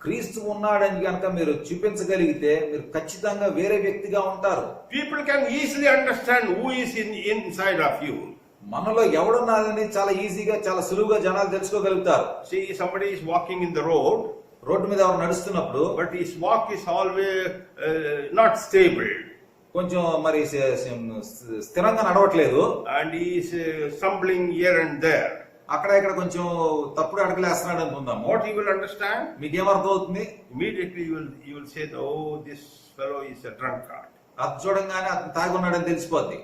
క్రీస్తు ఉన్నాడని కనుక మీరు చూపించగలిగితే మీరు ఖచ్చితంగా వేరే వ్యక్తిగా ఉంటారు. People can easily understand who is inside of you. మనలో ఎవడున్నాడని చాలా ఈజీగా, చాలా సులువుగా జనాలు తెలుసుకోగలుగుతారు. See, somebody is walking in the road. Road మీద ఎవరు నడుస్తున్నప్పుడు But his walk is always not stable. కొంచెం మరి స్థిరంగా నడవట్లేదు. And he is stumbling here and there. అక్కడ ఇక్కడ కొంచెం తప్పుడు అడగలేస్తున్నాడు అనుకుందాము. What you will understand? మీకేమర్థం అవుతుంది? Immediately you will say, oh, this fellow is a drunkard. అది చూడంగానే అతను తాగి ఉన్నాడని తెలిసిపోద్ది.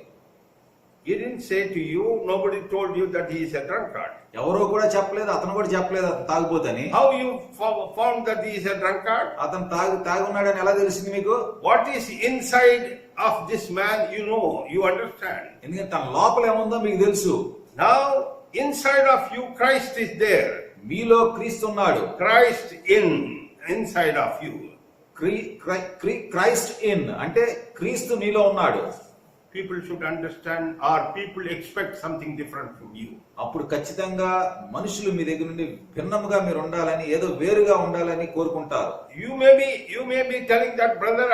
He didn't say to you, nobody told you that he is a drunkard. ఎవరో కూడా చెప్పలేదు, అతను కూడా చెప్పలేదు అతను తాగిపోతని. How you found that he is a drunkard? అతను తాగి ఉన్నాడని ఎలా తెలిసింది మీకు? What is inside of this man, you know, you understand. ఎందుకంటే తన లోపల ఏముందో మీకు తెలుసు. Now, inside of you, Christ is there. మీలో క్రీస్తు ఉన్నాడు. Christ inside of you. Christ in అంటే క్రీస్తు మీలో ఉన్నాడు. People should understand, or people expect something different from you. అప్పుడు ఖచ్చితంగా మనుషులు మీ దగ్గర నుండి భిన్నముగా మీరు ఉండాలని, ఏదో వేరుగా ఉండాలని కోరుకుంటారు. You may be telling that, brother,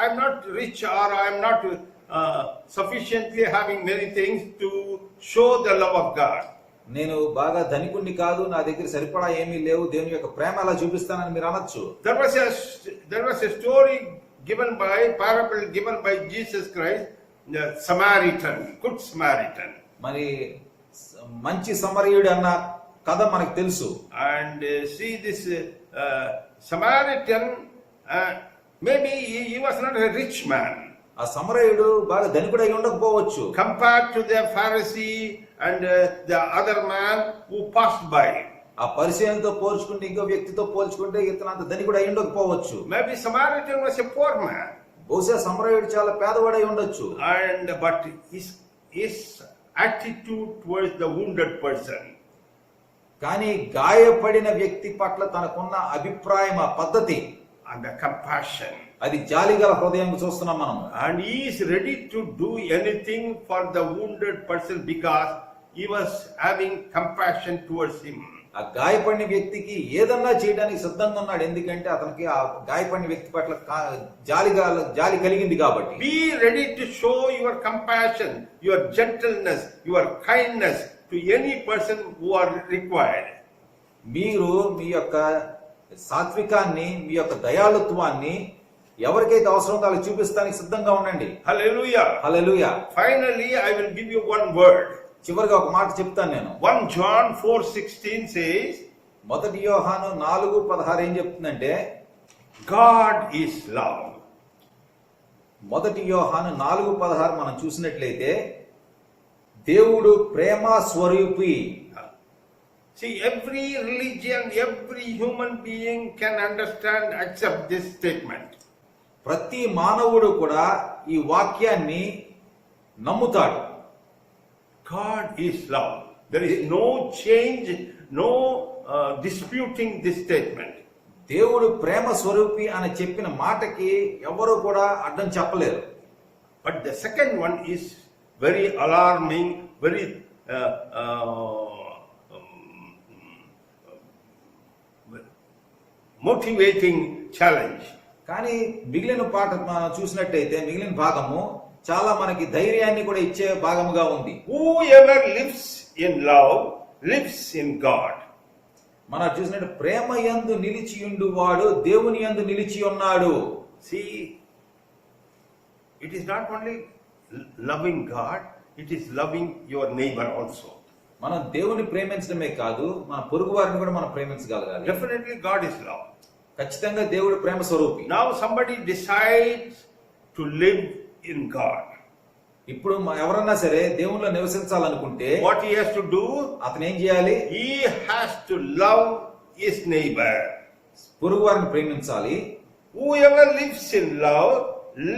I'm not rich, or I'm not sufficiently having many things to show the love of God. నేను బాగా ధనికుణ్ణి కాదు, నా దగ్గర సరిపడా ఏమీ లేవు, దేవుని యొక్క ప్రేమ అలా చూపిస్తానని మీరు అనొచ్చు. There was a story parable given by Jesus Christ, the Samaritan, good Samaritan. మరి మంచి సమరయుడు అన్న కథ మనకు తెలుసు. And see this Samaritan, maybe he was not a rich man. ఆ సమరయుడు బాగా ధనికుడై ఉండకపోవచ్చు. Compared to the Pharisee and the other man who passed by. ఆ పరిచయంతో పోల్చుకుంటే, ఇంకో వ్యక్తితో పోల్చుకుంటే ఇతను అంత ధనికుడు అయి ఉండకపోవచ్చు. Maybe Samaritan was a poor man. బహుశా సమరయుడు చాలా పేదవాడై ఉండొచ్చు. But his attitude towards the wounded person. కానీ గాయపడిన వ్యక్తి పట్ల తనకున్న అభిప్రాయం, ఆ పద్ధతి And the compassion. అది జాలిగల హృదయం చూస్తున్నాం మనం. And he is ready to do anything for the wounded person because he was having compassion towards him. ఆ గాయపడిన వ్యక్తికి ఏదన్నా చేయడానికి సిద్ధంగా ఉన్నాడు. ఎందుకంటే అతనికి ఆ గాయపడిన వ్యక్తి పట్ల జాలి కలిగింది కాబట్టి. Be ready to show your compassion, your gentleness, your kindness to any person who are required. మీరు మీ యొక్క సాత్వికాన్ని, మీ యొక్క దయాళుత్వాన్ని ఎవరికైతే అవసరం ఉందో వాళ్ళకి చూపిస్తానికి సిద్ధంగా ఉండండి. Hallelujah. Hallelujah. Finally, I will give you one word. చివరిగా ఒక మాట చెప్తాను నేను. 1 John 4:16 says, 1 యోహాను 4:16 ఏం చెప్తుందంటే, God is love. 1 యోహాను 4:16 మనం చూసినట్లయితే దేవుడు ప్రేమ స్వరూపి. See, every religion, every human being can understand, accept this statement. ప్రతి మానవుడు కూడా ఈ వాక్యాన్ని నమ్ముతాడు. God is love. There is no change, no disputing this statement. దేవుడు ప్రేమ స్వరూపి అని చెప్పిన మాటకి ఎవరు కూడా అడ్డం చెప్పలేరు. But the second one is very alarming, very motivating challenge. కానీ మిగిలిన పాట మనం చూసినట్టయితే మిగిలిన భాగము చాలా మనకి ధైర్యాన్ని కూడా ఇచ్చే భాగముగా ఉంది. Whoever lives in love lives in God. మనం చూసినట్టు ప్రేమ యందు నిలిచియుండు వాడు దేవుని యందు నిలిచి ఉన్నాడు. See, it is not only loving God, it is loving your neighbor also. మనం దేవుని ప్రేమించడమే కాదు, మన పొరుగు వారిని కూడా మనం ప్రేమించగలగాలి. Definitely God is love. ఖచ్చితంగా దేవుడు ప్రేమ స్వరూపి. Now somebody decides to live in God. ఇప్పుడు ఎవరన్నా సరే దేవునిలో నివసించాలనుకుంటే What he has to do? అతను ఏం చేయాలి? He has to love his neighbor. పొరుగు వారిని ప్రేమించాలి. Whoever lives in love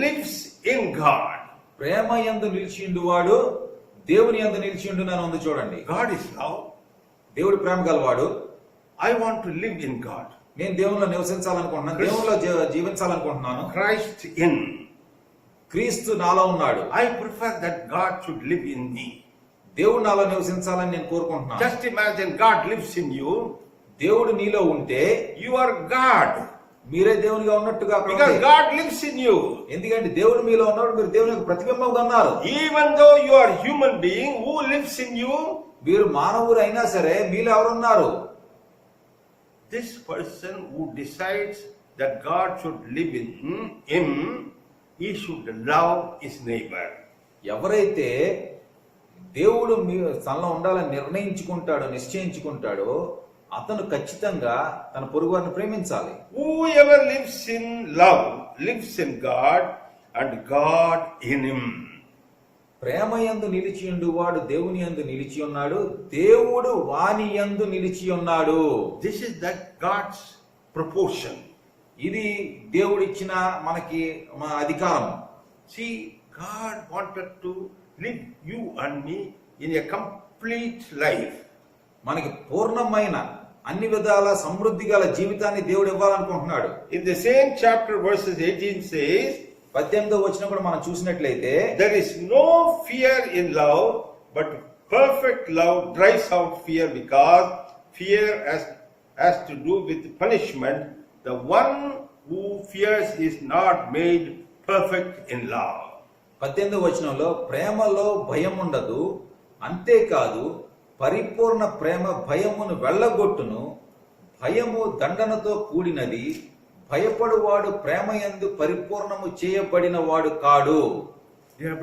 lives in God. ప్రేమ యందు నిలిచియుండు వాడు దేవుని యందు నిలిచియుండు అని ఉంది చూడండి. God is love. దేవుడు ప్రేమ గలవాడు. I want to live in God. నేను దేవునిలో నివసించాలనుకుంటున్నాను, దేవునిలో జీవించాలనుకుంటున్నాను. Christ in. క్రీస్తు నాలో ఉన్నాడు. I prefer that God should live in me. దేవుడు నాలో నివసించాలని నేను కోరుకుంటున్నాను. Just imagine God lives in you. దేవుడు నీలో ఉంటే You are God. మీరే దేవునిగా ఉన్నట్టుగా అక్కడ Because ఉంది. God lives in you. ఎందుకంటే దేవుడు మీలో ఉన్నప్పుడు మీరు దేవుని యొక్క ప్రతిబింబంగా ఉన్నారు. Even though you are a human being, who lives in you? మీరు మానవుడు అయినా సరే మీలో ఎవరున్నారు? This person who decides that God should live in him, he should love his neighbor. ఎవరైతే దేవుడు తనలో ఉండాలని నిర్ణయించుకుంటాడో, నిశ్చయించుకుంటాడో అతను ఖచ్చితంగా తన పొరుగువారిని ప్రేమించాలి. Whoever lives in love lives in God and God in him. ప్రేమ యందు నిలిచియుండు వాడు దేవుని యందు నిలిచి ఉన్నాడు, దేవుడు వాని యందు నిలిచి ఉన్నాడు. This is that God's proportion. ఇది దేవుడిచ్చిన మనకి మన అధికారం. See, God wanted to live you and me in a complete life. మనకి పూర్ణమైన అన్ని విధాల సమృద్ధి గల జీవితాన్ని దేవుడు ఇవ్వాలనుకుంటున్నాడు. In the same chapter verses 18 says, 18వ వచనం కూడా మనం చూసినట్లయితే, there is no fear in love, but perfect love drives out fear, because fear has to do with punishment. The one who fears is not made perfect in love. 18వ వచనంలో ప్రేమలో భయం ఉండదు, అంతేకాదు పరిపూర్ణ ప్రేమ భయమును వెళ్ళగొట్టును, భయము దండనతో కూడినది, భయపడువాడు ప్రేమ యందు పరిపూర్ణము చేయబడిన వాడు కాడు. Dear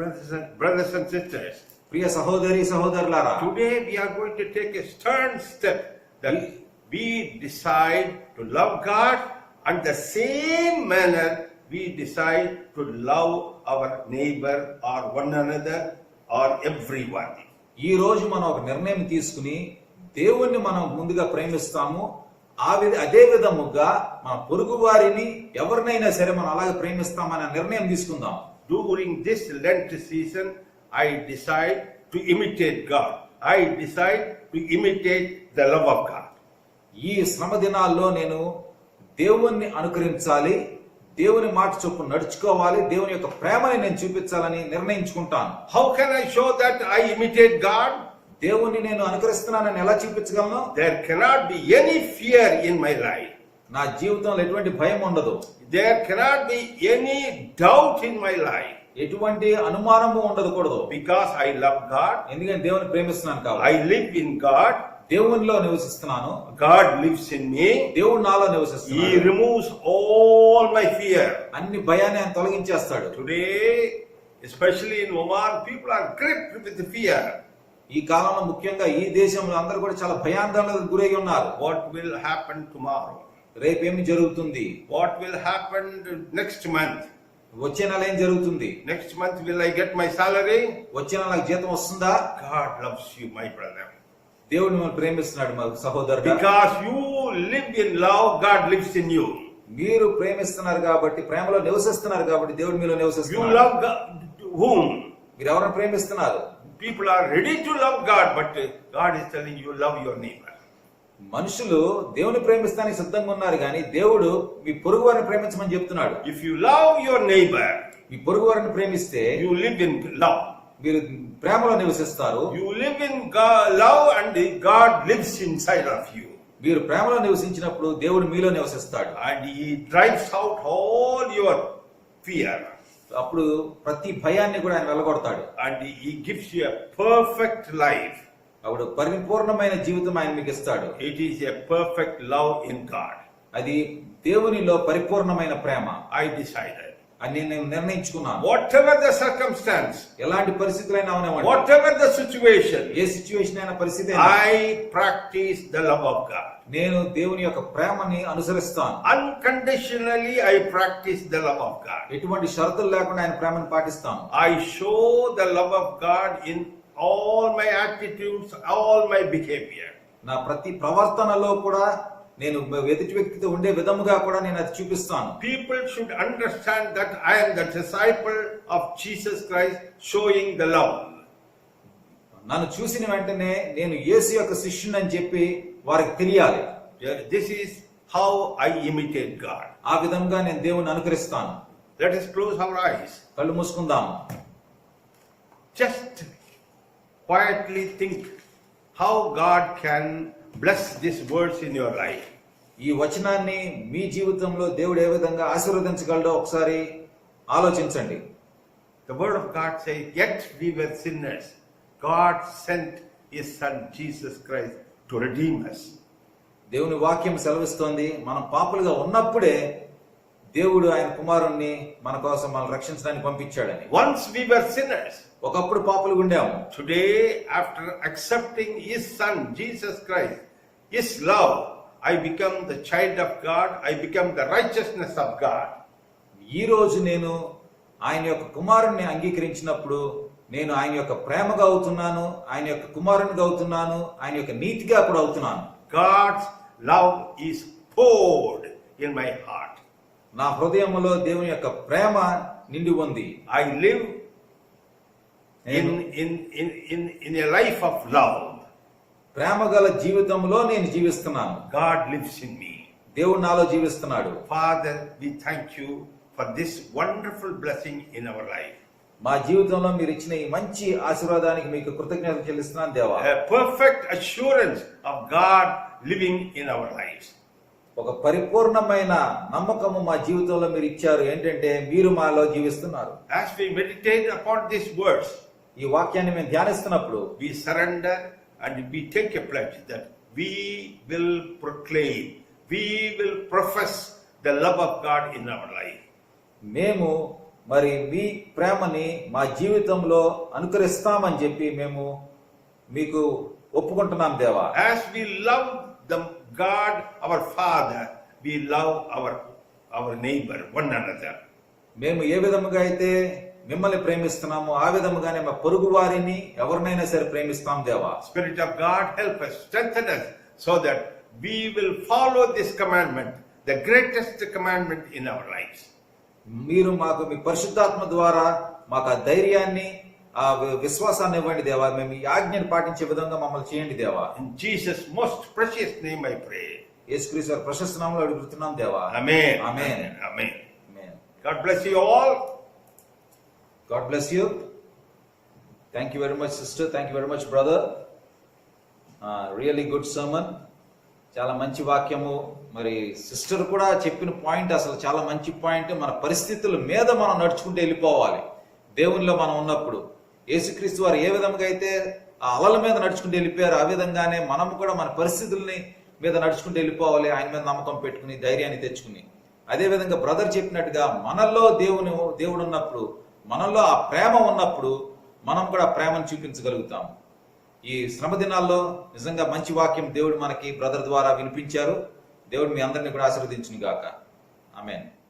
brothers and sisters, ప్రియ సహోదరి సహోదరులారా, today we are going to take a stern step that we decide to love God, and the same manner we decide to love our neighbor or one another or everyone. ఈ రోజు మనం ఒక నిర్ణయం తీసుకుని దేవుణ్ణి మనం ముందుగా ప్రేమిస్తాము. అదే విధముగా మన పొరుగు వారిని ఎవరినైనా సరే మనం అలాగే ప్రేమిస్తామనే నిర్ణయం తీసుకుందాం. During this Lent season, I decide to imitate God. I decide to imitate the love of God. ఈ శ్రమ దినాల్లో నేను దేవుణ్ణి అనుకరించాలి, దేవుని మాట చొప్పున నడుచుకోవాలి, దేవుని యొక్క ప్రేమని నేను చూపించాలని నిర్ణయించుకుంటాను. How can I show that I imitate God? దేవుణ్ణి నేను అనుకరిస్తున్నానని ఎలా చూపించగలను? There cannot be any fear in my life. నా జీవితంలో ఎటువంటి భయం ఉండదు, There cannot be any doubt in my life. ఎటువంటి అనుమానము ఉండకూడదు. Because I love God, ఎందుకంటే దేవుని ప్రేమిస్తున్నాను కాబట్టి, I live in God, దేవునిలో నివసిస్తున్నాను, God lives in me. దేవుడు నాలో He నివసిస్తున్నాడు. removes all my fear. అన్ని భయాన్ని ఆయన తొలగించేస్తాడు. Today, especially in Oman, people are gripped with fear. ఈ కాలంలో ముఖ్యంగా ఈ దేశంలో అందరూ కూడా చాలా భయాందోళనకు గురై ఉన్నారు. What will happen tomorrow? రేపేమి జరుగుతుంది, What will happen next month? వచ్చే నెల ఏం జరుగుతుంది, Next month will I get my salary? వచ్చే నెల నాకు జీతం వస్తుందా? God loves you, my brother. దేవుడు మిమ్మల్ని ప్రేమిస్తున్నాడు మా సహోదరుడా. Because you live in love, God lives in you. మీరు ప్రేమిస్తున్నారు కాబట్టి, ప్రేమలో నివసిస్తున్నారు కాబట్టి దేవుడు మీలో You నివసిస్తున్నారు. love God. Whom? మీరు ఎవరిని ప్రేమిస్తున్నారు? People are ready to love God, but God is telling you love your neighbor. మనుషులు దేవుని ప్రేమిస్తానికి సిద్ధంగా ఉన్నారు కానీ దేవుడు మీ పొరుగు వారిని ప్రేమించమని చెప్తున్నాడు. If you love your neighbor, మీ పొరుగు వారిని ప్రేమిస్తే you live in love. మీరు ప్రేమలో నివసిస్తారు. You live in God, love, and God lives inside of you. మీరు ప్రేమలో నివసించినప్పుడు దేవుడు మీలో నివసిస్తాడు. And He drives out all your fear. అప్పుడు ప్రతి భయాన్ని కూడా ఆయన వెళ్ళగొడతాడు. And He gives you a perfect life. అప్పుడు పరిపూర్ణమైన జీవితం ఆయన మీకు ఇస్తాడు. It is a perfect love in God. అది దేవునిలో పరిపూర్ణమైన ప్రేమ I decided. అని నేను నిర్ణయించుకున్నాను. Whatever the circumstance, ఎలాంటి పరిస్థితులైనా అవనివ్వండి, whatever the situation, A situation అయినా పరిస్థితి అయినా, I practice the love of God. నేను దేవుని యొక్క ప్రేమని అనుసరిస్తాను. Unconditionally, I practice the love of God. ఎటువంటి షరతులు లేకుండా ఆయన ప్రేమను పాటిస్తాను. I show the love of God in all my attitudes, all my behavior. నా ప్రతి ప్రవర్తనలో కూడా నేను ఎదుటి వ్యక్తితో ఉండే విధముగా కూడా నేను అది చూపిస్తాను. People should understand that I am the disciple of Jesus Christ showing the love. నన్ను చూసిన వెంటనే నేను యేసు యొక్క శిష్యుని అని చెప్పి వారికి తెలియాలి. This is how I imitate God. ఆ విధంగా నేను దేవుని అనుకరిస్తాను. Let us close our eyes. కళ్ళు మూసుకుందాం. Just quietly think how God can bless these words in your life. ఈ వచనాన్ని మీ జీవితంలో దేవుడు ఏ విధంగా ఆశీర్వదించగలడో ఒకసారి ఆలోచించండి. The word of God says, yet we were sinners. God sent His Son Jesus Christ to redeem us. దేవుని వాక్యం సెలవిస్తోంది, మనం పాపులుగా ఉన్నప్పుడే దేవుడు ఆయన కుమారుణ్ణి మన కోసం మనల్ని రక్షించడానికి పంపించాడని. Once we were sinners. ఒకప్పుడు పాపులుగా ఉండాము. Today, after accepting His Son Jesus Christ, His love, I become the child of God. I become the righteousness of God. ఈ రోజు నేను ఆయన యొక్క కుమారుణ్ణి అంగీకరించినప్పుడు నేను ఆయన యొక్క ప్రేమగా అవుతున్నాను, ఆయన యొక్క కుమారునిగా అవుతున్నాను, ఆయన యొక్క నీతిగా కూడా అవుతున్నాను. God's love is poured in my heart. నా హృదయంలో దేవుని యొక్క ప్రేమ నిండి ఉంది. I live in a life of love. ప్రేమ గల జీవితంలో నేను జీవిస్తున్నాను. God lives in me. దేవుడు నాలో జీవిస్తున్నాడు. Father, we thank you for this wonderful blessing in our life. మా జీవితంలో మీరు ఇచ్చిన ఈ మంచి ఆశీర్వాదానికి మీకు కృతజ్ఞతలు చెల్లిస్తున్నాను దేవా. A perfect assurance of God living in our lives. ఒక పరిపూర్ణమైన నమ్మకము మా జీవితంలో మీరు ఇచ్చారు. ఏంటంటే మీరు మాలో జీవిస్తున్నారు. As we meditate upon these words, ఈ వాక్యాన్ని మేము ధ్యానిస్తున్నప్పుడు we surrender and we take a pledge that we will proclaim, we will profess the love of God in our life. మేము మరి మీ ప్రేమని మా జీవితంలో అనుకరిస్తామని చెప్పి మేము మీకు ఒప్పుకుంటున్నాం దేవా. As we love the God our Father, we love our neighbor, one another. మేము ఏ విధముగా అయితే మిమ్మల్ని ప్రేమిస్తున్నాము ఆ విధముగానే మా పొరుగు వారిని ఎవరినైనా సరే ప్రేమిస్తాం దేవా. Spirit of God, help us, strengthen us so that we will follow this commandment, the greatest commandment in our lives. మీరు మాకు మీ పరిశుద్ధాత్మ ద్వారా మాకు ఆ ధైర్యాన్ని ఆ విశ్వాసాన్ని ఇవ్వండి దేవా. మేము ఈ ఆజ్ఞను పాటించే విధంగా మమ్మల్ని చేయండి దేవా. In Jesus' most precious name I pray. యేసుక్రీస్తు వారి ప్రశస్త నామములో అడుగుతున్నాం దేవా. Amen. Amen. Amen. Amen. God bless you all. God bless you. Thank you very much, sister. Thank you very much, brother. Really good sermon. చాలా మంచి వాక్యము. మరి సిస్టర్ కూడా చెప్పిన పాయింట్ అసలు చాలా మంచి పాయింట్. మన పరిస్థితుల మీద మనం నడుచుకుంటూ వెళ్ళిపోవాలి. దేవునిలో మనం ఉన్నప్పుడు యేసుక్రీస్తు వారు ఏ విధంగా అయితే ఆ అలల మీద నడుచుకుంటూ వెళ్ళిపోయారు, ఆ విధంగానే మనం కూడా మన పరిస్థితుల్ని మీద నడుచుకుంటూ వెళ్ళిపోవాలి. ఆయన మీద నమ్మకం పెట్టుకుని ధైర్యాన్ని తెచ్చుకుని. అదే విధంగా బ్రదర్ చెప్పినట్టుగా మనలో దేవుడు ఉన్నప్పుడు, మనలో ఆ ప్రేమ ఉన్నప్పుడు మనం కూడా ప్రేమను చూపించగలుగుతాం. ఈ శ్రమ దినాల్లో నిజంగా మంచి వాక్యం దేవుడు మనకి బ్రదర్ ద్వారా వినిపించారు. దేవుడు మీ అందరినీ కూడా ఆశీర్వదించును గాక. ఆమేన్.